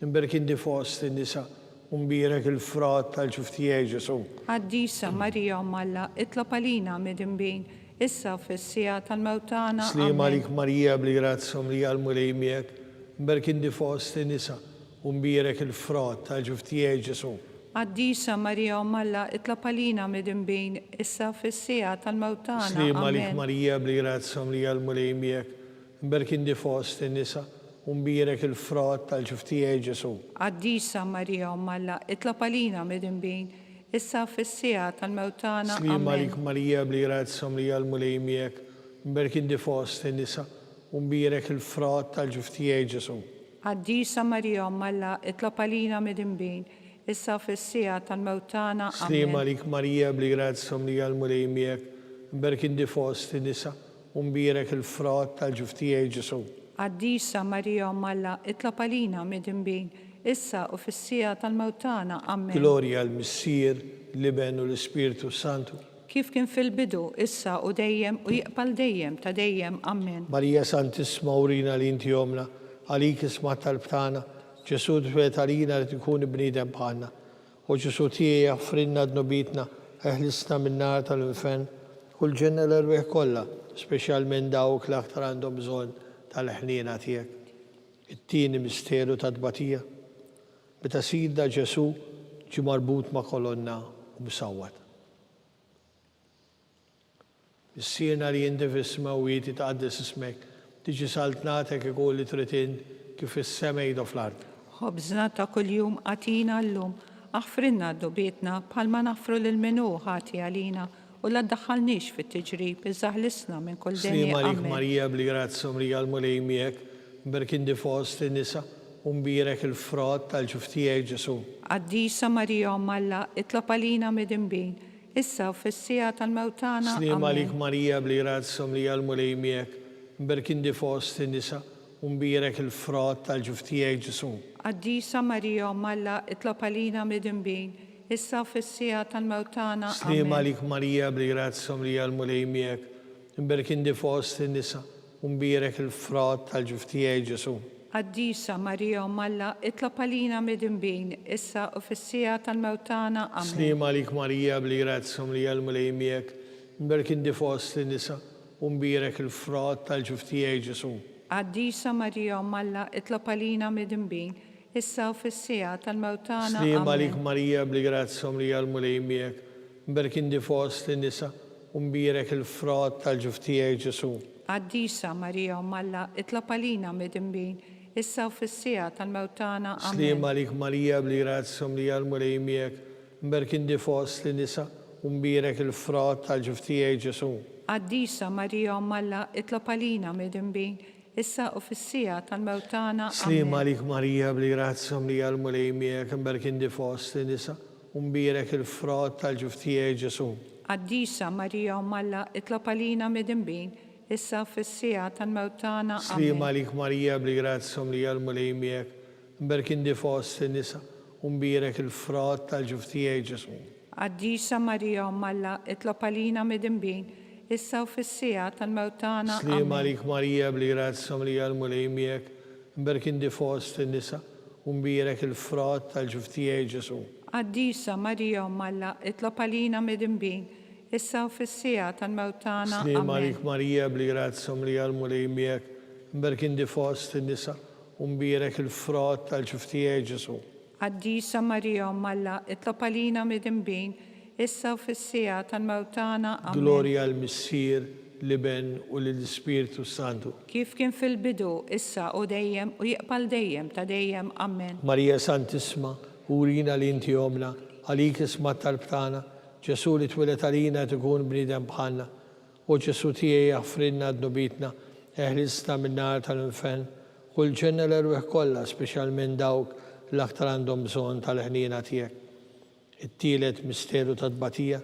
imberk inti fost in-nisa, u mbierek il-frott tal-ġuftijaj Ġesu. Qaddisa Marija Umm Alla, itlob għalina mid-imbin, issa u fis-sija tal-mewtana. Slima għalik Marija bli grazzom li għal-mulej miegħek, imberk inti fost in-nisa, u mbierek il-frott tal-ġuftijaj Ġesu. Qaddisa Marija Umm Alla, itlob għalina mid-imbin, issa u fis-sija tal-mewtana. Slima għalik Marija bli grazzom li għal-mulej miegħek, imberk inti fost in-nisa, u mbierek il-frott tal-ġuftijaj Ġesu. Qaddisa Marija Umm Alla, itlob għalina mid-imbin, issa u fis-sija tal-mewtana. Slima għalik Marija bli grazzom li għal-mulej miegħek, imberk inti fost in-nisa, u mbierek il-frott tal-ġuftijaj Ġesu. Qaddisa Marija Umm Alla, itlob għalina mid-imbin, issa u fis-sija tal-mewtana. Slima għalik Marija bli grazzom li għal-mulej miegħek, imberk inti fost in-nisa, u mbierek il-frott tal-ġuftijaj Ġesu. Qaddisa Marija Umm Alla, itlob għalina mid-imbin, issa u fis-sija tal-mewtana. Amen. Glorja għal-Missier, l-Iben u l-Ispiritu Santu. Kif kien fil-bidu, issa u dejjem u jiqbal dejjem ta' dejjem. Amen. Marija Santisma urina li inti jomna, għalik isma tal-btana, Ġesu tfet għalina li tkun bnidem bħanna. U Ġesu tijie jaffrinna d-nobitna, eħlisna minnar tal-infen, u l-ġenna l-erweħ kolla, specialment dawk l-aktar għandhom bżon tal-ħnina tijek. It-tieni misteru ta' tbatija, meta sidda Ġesu ġi marbut ma' kolonna u msawwat. Missierna li jinti f'isma u jiti taqaddis ismek, tiġi saltnatek ikolli tritin kif is-semej do fl-ard. Ħobżna ta' kuljum għatina l-lum, aħfrinna d-dubietna bħalma naħfru l-menu ħati għalina u la ddaħħalniex fit-tiġrib, iżaħlisna minn kull denja. Slima għalik Marija bli grazzom li għal-mulej miegħek, imberk inti fost in-nisa, u mbierek il-frott tal-ġuftijaj Ġesu. Qaddisa Marija Umm Alla, itlob għalina mid-imbin, issa u fis-sija tal-mewtana. Slima għalik Marija bli grazzom li għal-mulej miegħek, imberk inti fost in-nisa, u mbierek il-frott tal-ġuftijaj Ġesu. Qaddisa Marija Umm Alla, itlob għalina mid-imbin, issa u fis-sija tal-mewtana. Slima għalik Marija bli grazzom li għal-mulej miegħek, imberk inti fost in-nisa, u mbierek il-frott tal-ġuftijaj Ġesu. Qaddisa Marija Umm Alla, itlob għalina mid-imbin, issa u fis-sija tal-mewtana. Slima għalik Marija bli grazzom li għal-mulej miegħek, imberk inti fost in-nisa, u mbierek il-frott tal-ġuftijaj Ġesu. Qaddisa Marija Umm Alla, itlob għalina mid-imbin, issa u fis-sija tal-mewtana. Slima għalik Marija bli grazzom li għal-mulej miegħek, imberk inti fost in-nisa, u mbierek il-frott tal-ġuftijaj Ġesu. Qaddisa Marija Umm Alla, itlob għalina mid-imbin, issa u fis-sija tal-mewtana. Slima għalik Marija bli grazzom li għal-mulej miegħek, imberk inti fost in-nisa, u mbierek il-frott tal-ġuftijaj Ġesu. Qaddisa Marija Umm Alla, itlob għalina mid-imbin, issa u fis-sija tal-mewtana. Slima għalik Marija bli grazzom li għal-mulej miegħek, imberk inti fost in-nisa, u mbierek il-frott tal-ġuftijaj Ġesu. Qaddisa Marija Umm Alla, itlob għalina mid-imbin, issa u fis-sija tal-mewtana. Slima għalik Marija bli grazzom li għal-mulej miegħek, imberk inti fost in-nisa, u mbierek il-frott tal-ġuftijaj Ġesu. Qaddisa Marija Umm Alla, itlob għalina mid-imbin, issa u fis-sija tal-mewtana. Slima għalik Marija bli grazzom li għal-mulej miegħek, imberk inti fost in-nisa, u mbierek il-frott tal-ġuftijaj Ġesu. Qaddisa Marija Umm Alla, itlob għalina mid-imbin, issa u fis-sija tal-mewtana. Slima għalik Marija bli grazzom li għal-mulej miegħek, imberk inti fost in-nisa, u mbierek il-frott tal-ġuftijaj Ġesu. Qaddisa Marija Umm Alla, itlob għalina mid-imbin, issa u fis-sija tal-mewtana. Glorja għal-Missier, l-Iben u l-Ispiritu Santu. kif kien fil-bidu, issa u dejjem u jiqbal dejjem ta' dejjem. Amen. Marija Santisma, urina li inti omna, għalik isma tal-btana, Ġesu li twilet għalina tkun bnidem bħalna, u Ġesu tiegħi jaffrinna d-nubitna, eħlisna min-nar tal-infen, u l-ġenna l-erweħ kollha, speċjalment dawk l-aktar għandhom bżonn tal-ħnina tiegħek. It-tielet misteru ta' tbatija,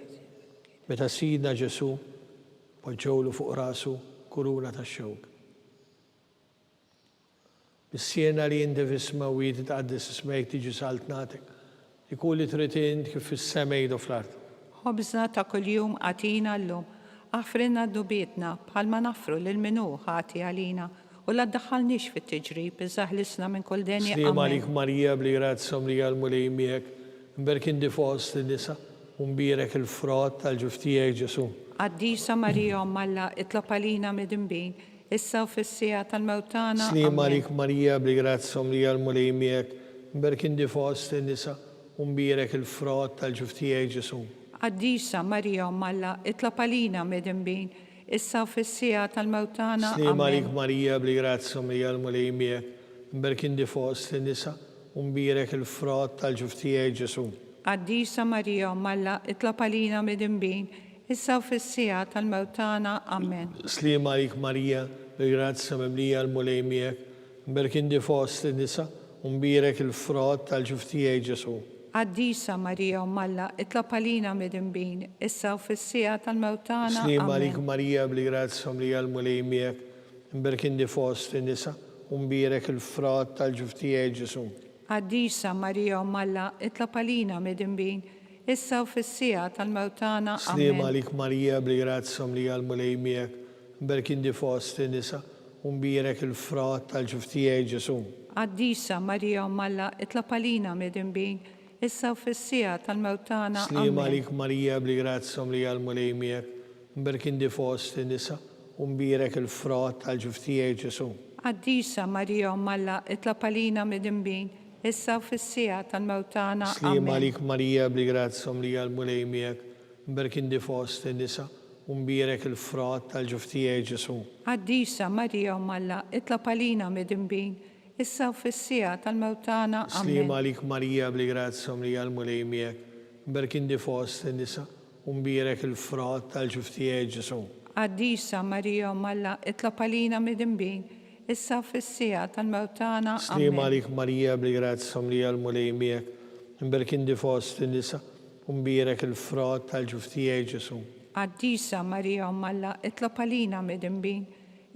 meta sidna Ġesu poġġewlu fuq rasu kuruna ta' xewk. Bis-siena li inti fisma u jitqaddis ismejk tiġi saltnatek, ikun li trid int kif fis-semej u fl-art. Ħobżna ta' kuljum għatina llum, aħfrinna d-dubietna bħalma nafru lil-minu ħati għalina u la ddaħħalniex fit-tiġrib, iżaħlisna minn kull denja. Sliem għalik Marija bli grazzom li għal-mulej miegħek, mberk indi fost nisa, mbirek il-frott tal-ġuftijek Ġesu. Għaddisa Marija Alla, itlab għalina mid-imbin, issa u fissija tal-mewtana. Sliem għalik Marija bli grazzom li għal-mulej miegħek, mberk indi fost nisa, mbirek il-frott tal-ġuftijek Ġesu. Għaddisa Marija Alla, itlab għalina mid-imbin, issa u fissija tal-mewtana. Sliem għalik Marija bli grazzom li għal-mulej miegħek, mberk indi fost nisa, mbirek il-frott tal-ġuftijek Ġesu. Għaddisa Marija Alla, itlab għalina mid-imbin, issa u fissija tal-mewtana. Amen. Sliem għalik Marija bli grazzom li għal-mulej miegħek, mberk indi fost nisa, mbirek il-frott tal-ġuftijek Ġesu. Għaddisa Marija Alla, itlab għalina mid-imbin, issa u fissija tal-mewtana. Sliem għalik Marija bli grazzom li għal-mulej miegħek, mberk indi fost nisa, mbirek il-frott tal-ġuftijek Ġesu. Għaddisa Marija Alla, itlab għalina mid-imbin, issa u fissija tal-mewtana. Sliem għalik Marija bli grazzom li għal-mulej miegħek, mberk indi fost nisa, mbirek il-frott tal-ġuftijek Ġesu. Għaddisa Marija Alla, itlab għalina mid-imbin, issa u fissija tal-mewtana. Sliem għalik Marija bli grazzom li għal-mulej miegħek, mberk indi fost nisa, mbirek il-frott tal-ġuftijek Ġesu. Għaddisa Marija Alla, itlab għalina mid-imbin, issa u fissija tal-mewtana. Sliem għalik Marija bli grazzom li għal-mulej miegħek, mberk indi fost nisa, mbirek il-frott tal-ġuftijek Ġesu. Għaddisa Marija Alla, itlab għalina mid-imbin, issa u fissija tal-mewtana. Sliem għalik Marija bli grazzom li għal-mulej miegħek, mberk indi fost nisa, mbirek il-frott tal-ġuftijek Ġesu. Għaddisa Marija Alla, itlab għalina mid-imbin, issa u fissija tal-mewtana. Sliem għalik Marija bli grazzom li għal-mulej miegħek, mberk indi fost nisa, mbirek il-frott tal-ġuftijek Ġesu. Għaddisa Marija Alla, itlab għalina mid-imbin,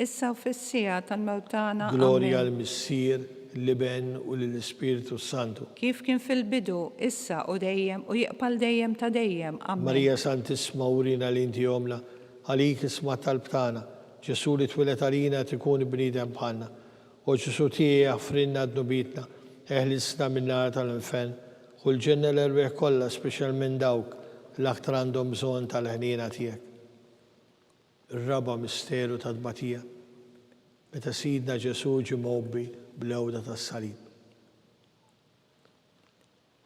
issa u fissija tal-mewtana. Glorja l-Missir, l-Iben u l-Ispiritu Santu. Kif kien fil-bidu, issa u dejjem u jiqbal dejjem ta' dejjem. Amen. Marija Santisma urina li inti omna, għalik isma tal-btana, Ġesu li twilet għalina tkun bnidem bħalna, u Ġesu tiegħi jaffrinna d-nubitna, eħlisna min-nar tal-infen, u l-ġenna l-erweħ kollha, speċjalment dawk l-aktar għandhom bżonn tal-ħnina tiegħek. Ir-raba misteru ta' tbatija, meta sidna Ġesu ġie mowbi bl-ewda tas-salib.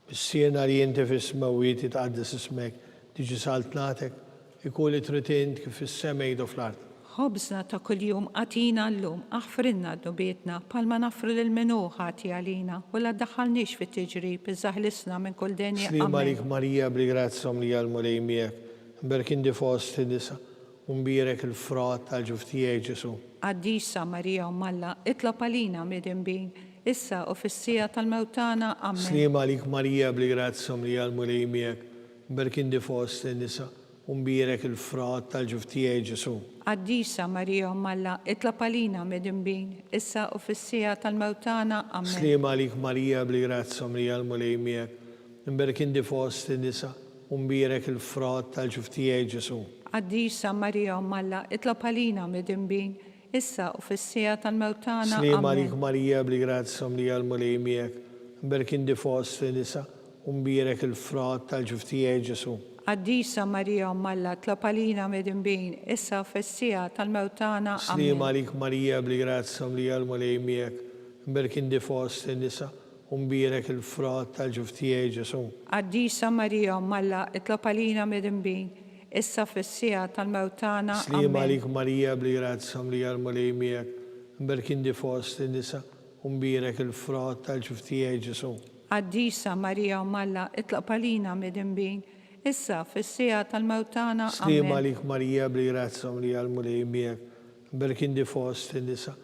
Bis-siena li inti fisma u jitqaddis ismek tiġi saltnatek, ikun li trid int kif fis-semej u fl-art. Ħobżna ta' kuljum għatina llum, aħfrinna d-dubietna, palma nafru l-menu ħati għalina, u la daħħalniex fit-tiġrib, iżaħlisna minn kull denja. Sliem għalik Marija bli grazzom li għal-mulej miegħek, mberk indi fost nisa, mbirek il-frott tal-ġuftijek Ġesu. Għaddisa Marija Alla, itlab għalina mid-imbin, issa u fissija tal-mewtana. Amen. Sliem għalik Marija bli grazzom li għal-mulej miegħek, mberk indi fost nisa, mbirek il-frott tal-ġuftijek Ġesu. Għaddisa Marija Alla, itlab għalina mid-imbin, issa u fissija tal-mewtana. Amen. Sliem għalik Marija bli grazzom li għal-mulej miegħek, mberk indi fost nisa, mbirek il-frott tal-ġuftijek Ġesu. Għaddisa Marija Alla, itlab għalina mid-imbin, issa u fissija tal-mewtana. Sliem għalik Marija bli grazzom li għal-mulej miegħek, mberk indi fost nisa, mbirek il-frott tal-ġuftijek Ġesu. Għaddisa Marija Alla, itlab għalina mid-imbin, issa u fissija tal-mewtana. Sliem għalik Marija bli grazzom li għal-mulej miegħek, mberk indi fost nisa, mbirek il-frott tal-ġuftijek Ġesu. Għaddisa Marija Alla, itlab għalina mid-imbin, issa fis-sija tal-mewtana. Slima Amen. għalik Marija bli grazza mlija l-mulej miegħek, mberkin di fost in-nisa, u mbirek il-frott tal-ġuftijaj Ġesu. Għaddisa Marija u Malla, itlaq palina mid-imbin, issa fis-sija tal-mewtana. Slima Amen. għalik Marija bli grazza mlija l-mulej miegħek, mberkin di fost in-nisa,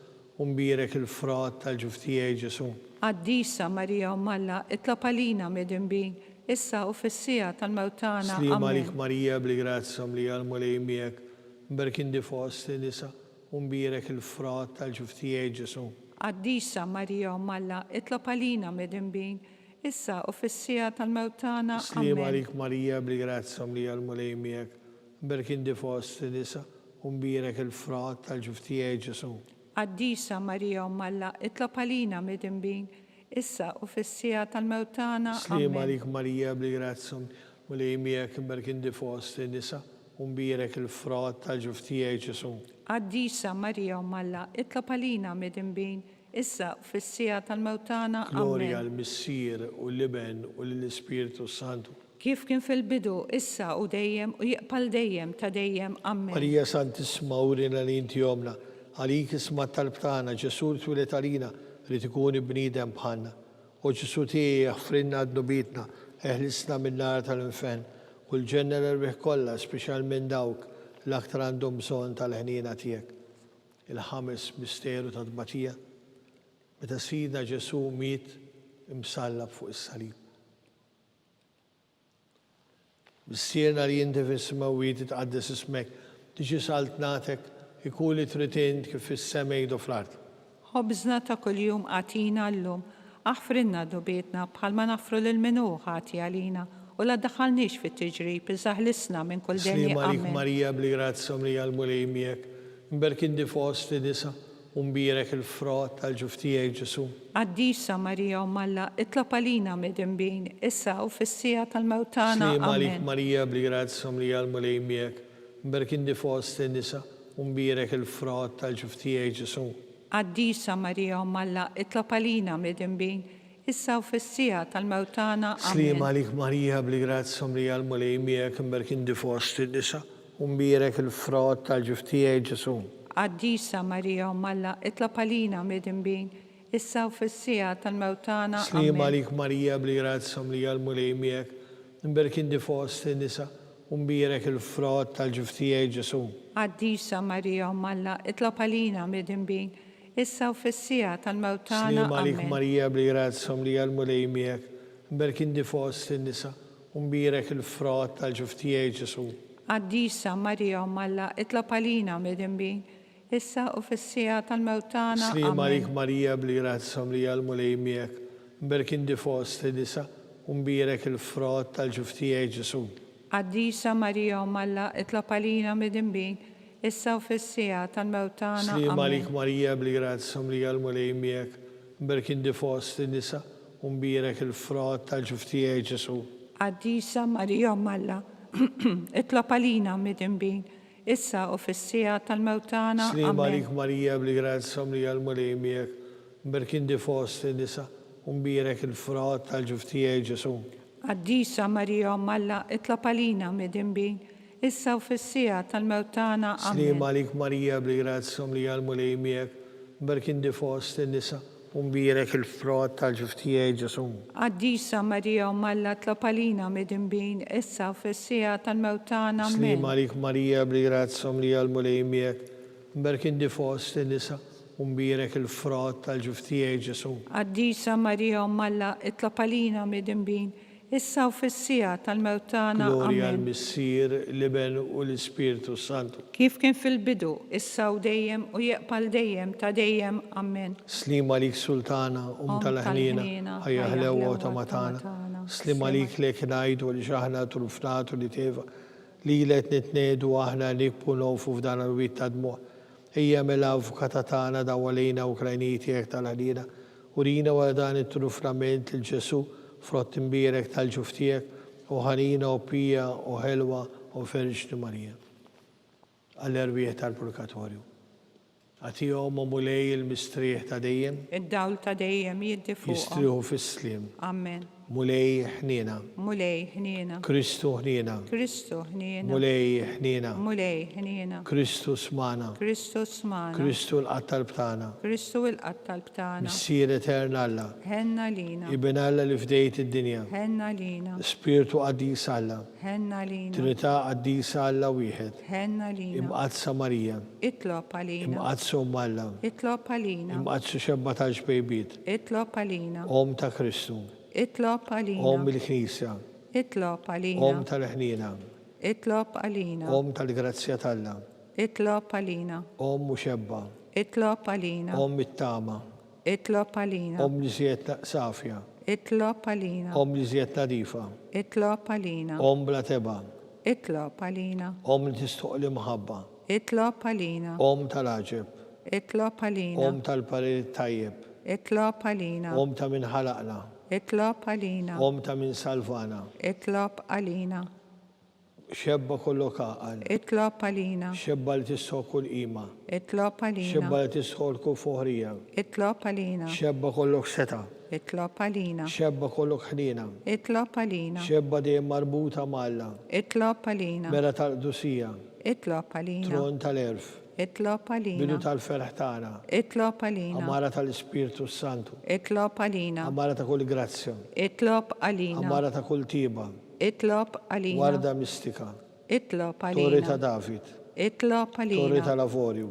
u mbirek il-frott tal-ġuftijaj Ġesu. Għaddisa Marija u Malla, itlaq palina mid-imbin, issa u fis-sija tal-mewtana. Slima Amen. għalik Marija bli grazza mlija l-mulej miegħek, mberkin di fost in-nisa, u mbirek il-frott tal-ġuftijaj Ġesu. Għaddisa Marija u Malla, itlaq palina mid-imbin, issa u fis-sija tal-mewtana. Slima Amen. għalik Marija bli grazza mlija l-mulej miegħek, mberkin di fost in-nisa, u mbirek il-frott tal-ġuftijaj Ġesu. Għaddisa Marija u Malla, itlaq palina mid-imbin, issa u fis-sija tal-mewtana. Slima Amen. għalik Marija bli grazza mlija miegħek, mberkin di fost in-nisa, u mbirek il-frott tal-ġuftijaj Ġesu. Għaddisa Marija u Malla, itlaq palina mid-imbin, issa u fis-sija tal-mewtana. Gloria Amen. għal-Missir u l-Liben u l-Ispiritu Santu. Kif kien fil-bidu, issa u dejjem u jiqbal dejjem ta' dejjem. Amen. Marija Santisma urina li inti jomna, għalik isma tal-btana, ġesur twilet għalina li tikuni bnidem bħanna. U ġesu tijie jaffrinna d-nubitna, eħlisna minn nar tal-infen, u l-ġenna l-rbiħ kolla, speċjal minn dawk l-aktar għandhom bżon tal-ħnina tijek. Il-ħames misteru ta' tbatija, meta sidna ġesu mit imsallab fuq is-salib. Bissirna li jinti fis-smawiet tqaddes ismek, tiġi salt natek, ikuli tritint kif fis-semejdu fl-art. Ħobżna ta' kuljum għatina l-lum, aħfrinna dubietna bħalma nafru l-minu ħati għalina, u la daħalniex fit-tiġrib, iżaħlisna minn kull denji. Slima għalik Amen. Marija bli grazza mlija l-mulej miegħek, mberkin di fost nisa, u mbirek il-frott tal-ġuftijaj Ġesu. Għaddisa Marija u Malla, itlaq palina mid-imbin, issa u fis-sija tal-mewtana. Slima għalik Amen. Marija bli grazza mlija l-mulej miegħek, mberkin di fost nisa, u mbirek il-frott tal-ġuftijaj Ġesu. Għaddisa Marija u Malla, itlaq palina mid-imbin, issa u fis-sija tal-mewtana. Slima Amen. għalik Marija bli grazza mlija l-mulej miegħek, mberkin di fost nisa, u mbirek il-frott tal-ġuftijaj Ġesu. Għaddisa Marija u Malla, itlaq palina mid-imbin, issa u fis-sija tal-mewtana. Slima Amen. għalik Marija bli grazza mlija l-mulej miegħek, mberkin di fost nisa, u mbirek il-frott tal-ġuftijaj Ġesu. Għaddisa Marija u Malla, itlaq palina mid-imbin, issa u fis-sija tal-mewtana. Slima għalik Amen. Marija bli grazza mlija l-mulej miegħek, mberkin di fost nisa, u mbirek il-frott tal-ġuftijaj Ġesu. Għaddisa Marija u Malla, itlaq palina mid-imbin, issa u fis-sija tal-mewtana. Slima għalik Amen. Marija bli grazza mlija l-mulej miegħek, mberkin di fost nisa, u mbirek il-frott tal-ġuftijaj Ġesu. Għaddisa Marija u Malla, itlaq palina mid-imbin, issa u fis-sija tal-mewtana. Slima Amen. għalik Marija bli grazza mlija l-mulej miegħek, mberkin di fost nisa, u mbirek il-frott tal-ġuftijaj Ġesu. Għaddisa Marija u Malla, itlaq palina mid-imbin, issa u fis-sija tal-mewtana. Slima Amen. għalik Marija bli grazza mlija l-mulej miegħek, mberkin di fost nisa, u mbirek il-frott tal-ġuftijaj Ġesu. Għaddisa Marija u Malla, itlaq palina mid-imbin, issa u fis-sija tal-mewtana. Amen. Slima għalik Marija bli grazza mlija l-mulej miegħek, mberkin di fost nisa, u mbirek il-frott tal-ġuftijaj Ġesu. Għaddisa Marija u Malla, itlaq palina mid-imbin, issa u fis-sija tal-mewtana. Amen. Slima għalik Marija bli grazza mlija l-mulej miegħek, mberkin di fost nisa, u mbirek il-frott tal-ġuftijaj Ġesu. Għaddisa Marija u Malla, itlaq palina mid-imbin, issa u fis-sija tal-mewtana. Gloria Amen. għal-Missir, l-Iben u l-Ispiritu Santu. Kif kien fil-bidu, issa u dejjem u jiqbal dejjem ta' dejjem. Amen. Slima għalik Sultana, tal-ħnina, tal-ħnina, ħajja ħlewa ħlewa ta' matana. ta' matana. Slima għalik lek najdu li xaħna trufnatu li teva, li let nitnedu aħna nikbu nofu f'dan il-wit ta' dmuħ. Ejja mela avukata tagħna dawalina u krajniti jek tal-ħnina, urina wara dan it-trufnament il-Ġesu, frott imbirek tal-ġuftijek, u ħanina u pija u ħelwa u ferġni Marija. Għall-erbieħ tal-purgatorju. Għatijom u mulej il-mistrieħ ta' dejjem, Id-dawl ta' dejjem jiddi fuqhom. jistriħu fis-slim. Amen. mulej ħnina, mulej ħnina, Kristu ħnina, Kristu ħnina, mulej ħnina, mulej ħnina, Kristu smana, Kristu smana, Kristu l-qattal btana, Kristu il-qattal btana, Missier eterna Alla, ħenna lina, Ibn Alla li fdejt id-dinja, ħenna lina, Spiritu qaddis Alla, ħenna lina, Trinità qaddisa Alla wieħed, ħenna lina, imqadsa Marija, itlob għalina, imqadsu Alla, itlob għalina, imqadsu xebba ta' ġbejbiet, itlob għalina, Om ta' Kristu, itlob Om għalina, il-Knisja, itlob Om għalina, tal-ħnina, itlob għalina, Om tal-grazzja talla, itlob għalina, Om muxebba, itlob għalina, Om it-tama, itlob għalina, Om li ziet safja, itlob għalina, Om li ziet nadifa, itlob għalina, Om bla teba, itlob għalina, Om li tistuq li mħabba, itlob għalina, Om tal-aġeb, itlob għalina, Om tal-parir tajjeb, itlob għalina, Om ta' min ħalaqna, itlob għalina, Om ta' min salvana, itlob għalina, xebba kollu kaqal, itlob għalina, xebba li tistuq kull ima, itlob għalina, xebba li tistuq kull fuħrija, itlob għalina, xebba kollu seta, itlob għalina, xebba kollu ħnina, itlob għalina, xebba dejjem marbuta malla, itlob għalina, mela tal-qdusija, itlob għalina, tron tal-erf, itlob bidu għalina, tal-ferħ tagħna, itlob għalina, amara tal-Ispirtu Santu, itlob għalina, amara ta' kull grazzja, itlob għalina, amara ta' kull tiba, itlob għalina, warda mistika, itlob torri ta' għalina, David, itlob torri għalina, tal-Avorju,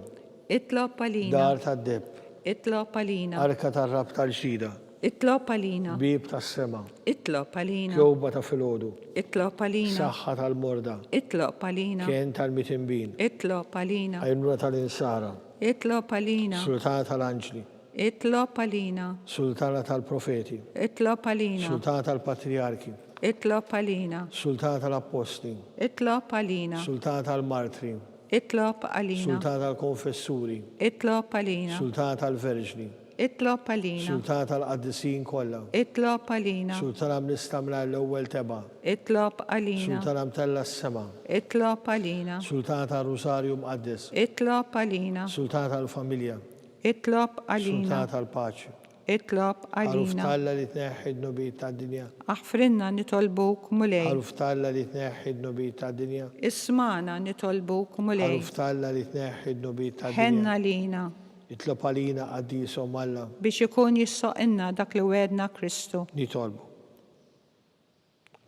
itlob għalina, dar tad-deb, itlob għalina, arka tar-rab tal-xida, itlob għalina, bib tas-sema, itlob għalina, kjowba ta' filgħodu, itlob għalina, saħħa tal-morda, itlob għalina, kien tal-mitimbin, itlob għalina, għajnuna tal-insara, itlob għalina, sultana tal-anġli, itlob għalina, sultana tal-profeti, itlob għalina, sultana tal-patriarki, itlob għalina, sultana tal-apposti, itlob għalina, sultana tal-martri, itlob għalina, sultana tal-konfessuri, itlob għalina, sultana tal-verġni, itlob għalina, sultana tal-qaddisin kollha, itlob għalina, sultana mnistamla l-ewwel teba, itlob għalina, sultana mtella s-sema, itlob għalina, sultana tal-Rusarju mqaddes, itlob għalina, sultana tal-familja, itlob sultana għalina, tal-paċi, itlob għaruf għalina, talla li tneħħi d-nubit tad-dinja, aħfrinna nitolbuk mulej, għaruf talla li tneħħi d-nubit tad-dinja, ismana nitolbuk mulej, għaruf talla li tneħħi d-nubit tad-dinja, ħenna lina, itlob għalina għaddisom Alla, biex ikun jissoqinna dak li wedna Kristu. nitolbu.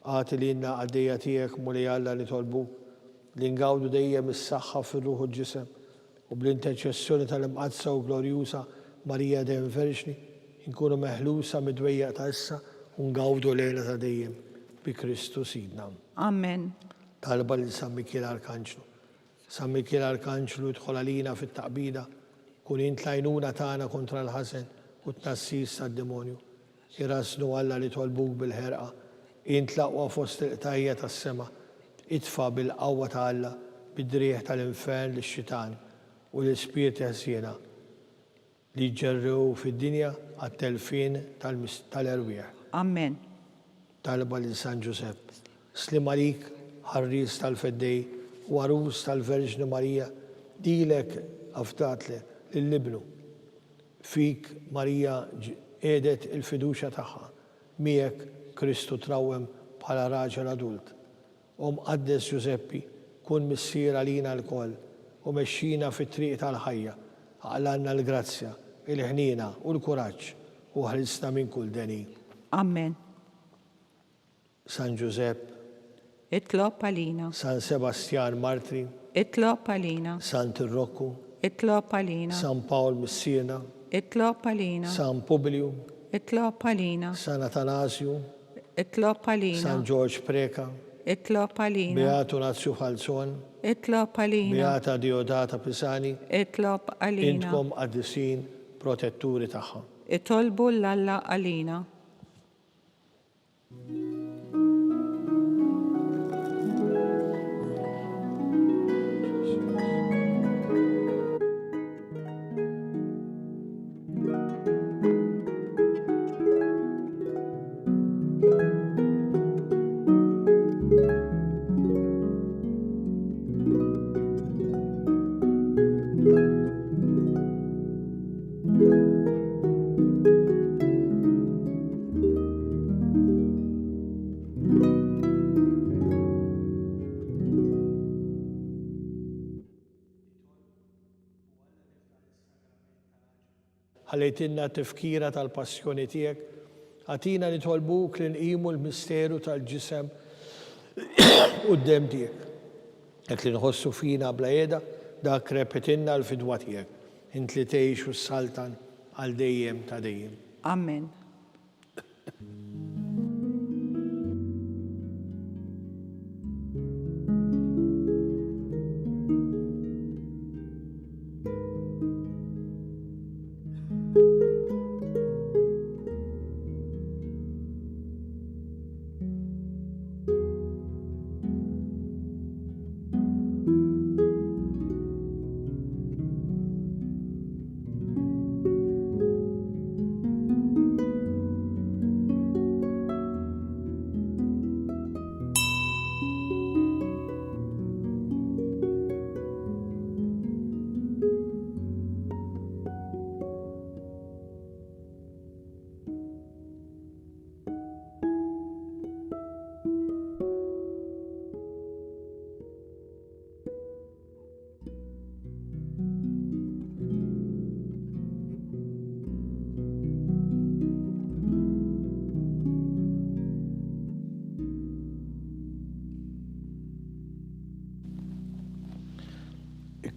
Għati li inna għaddejja tijek muli Alla nitolbu, li ngawdu dejjem is-saħħa fil-ruħu ġisem u bl-interċessjoni tal-imqadsa u glorjusa Marija Dem Verġni, nkunu meħlusa midwejja ta' issa u ngawdu lejla ta' dejjem bi Kristu Sidna. Amen. Talba li San Mikil Arkanġlu. San Mikil Arkanġlu jidħol għalina fit-taqbida, kun intlajnuna tagħna kontra l-ħasen u t-nassis tad-demonju. Irasnu Alla li tolbuk bil-ħerqa, intlaqwa fost il-qtajja tas-sema, itfa bil-qawwa ta' Alla bid-drieħ tal-infern lix-xitan u l-ispirti ħsiena li ġerrew fid-dinja għat-telfin tal-erwieħ. Amen. Talba li San Giuseppe. Slim għalik ħarris tal-feddej u għarus tal-Verġni Marija, dilek afdatli l-libnu. Fik Marija edet il-fiduċa taħħa, miegħek Kristu trawem bħala raġel adult. Qaddes Giuseppi, kun missier għalina l-koll u mexxina fit-triq tal-ħajja, għalanna l-grazzja, il-ħnina u l-kuraġġ u ħrisna minn kull deni. Amen. San Giuseppe, Itlob għalina, San Sebastian Martri, itlob għalina, San Tirrokku, itlob għalina, San Paul Missirna, itlob għalina, San Publiu, itlob għalina, San Atanasio, itlob għalina, San George Preka, itlob għalina, Beato Nazio Falzon, itlob għalina, Beata Diodata Pisani, itlob għalina, intkom għaddisin protetturi tagħha. itolbu l-Alla għalina. ħallejtinna tifkira tal-passjoni tiegħek, għatina nitolbuk li nqimu l-misteru tal-ġisem quddiem tiegħek. Jekk li nħossu fina bla jeda, dak repetinna l-fidwa tiegħek. Int li tgħix u s-saltan għal dejjem ta' dejjem. Amen.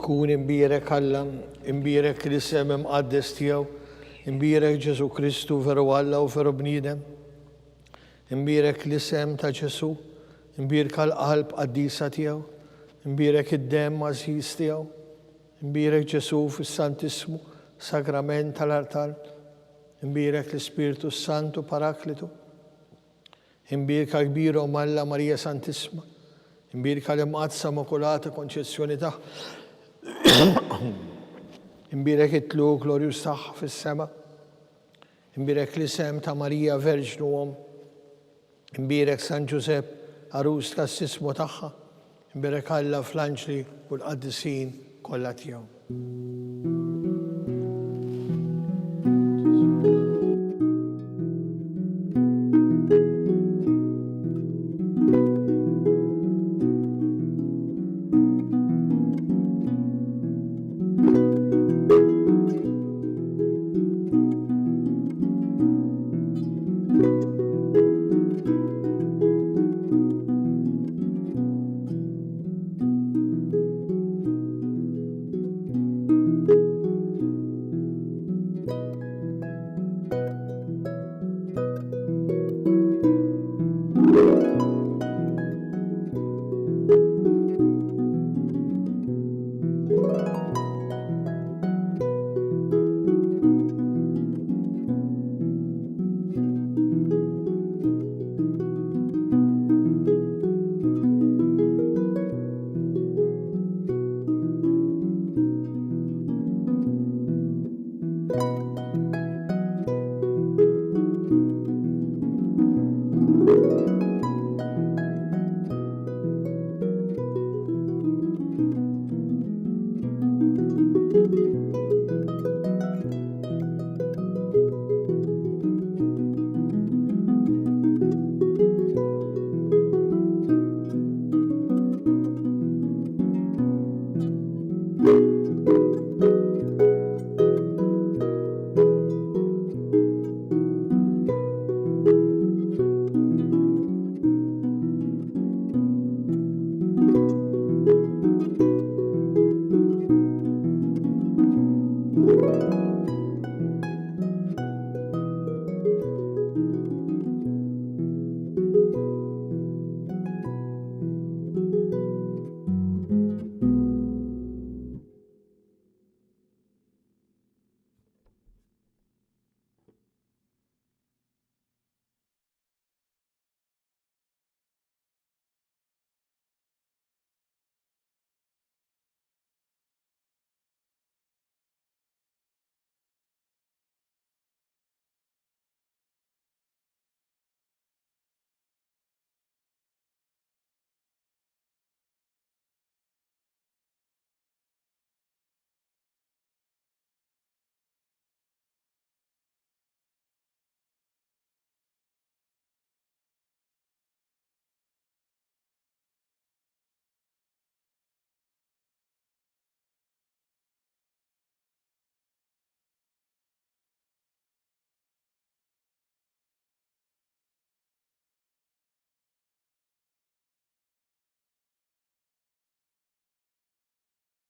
Kun imbirek Alla, imbirek l-isem imqaddes tiegħu, imbirek Ġesu Kristu veru Alla u veru bniedem, imbirek l-isem ta' Ġesu, imbirek l-qalb qaddisa tiegħu, imbirek id-demm għażiż tiegħu, imbirek Ġesu fis-Santismu, sagrament tal-altar, imbirek l-Ispiritu Santu Paraklitu, imbirek kbirhom Alla Marija Santisma, imbirek l-imqazza Immakulata Konċezzjoni tagħha, imbirek it-tlu glorjus tagħha fis-sema, imbirek l-isem ta' Marija Verġnu Om, imbirek San Ġusepp arus tas-sismu tagħha, imbirek Alla fl-anġli u l-qaddisin kollha tiegħu.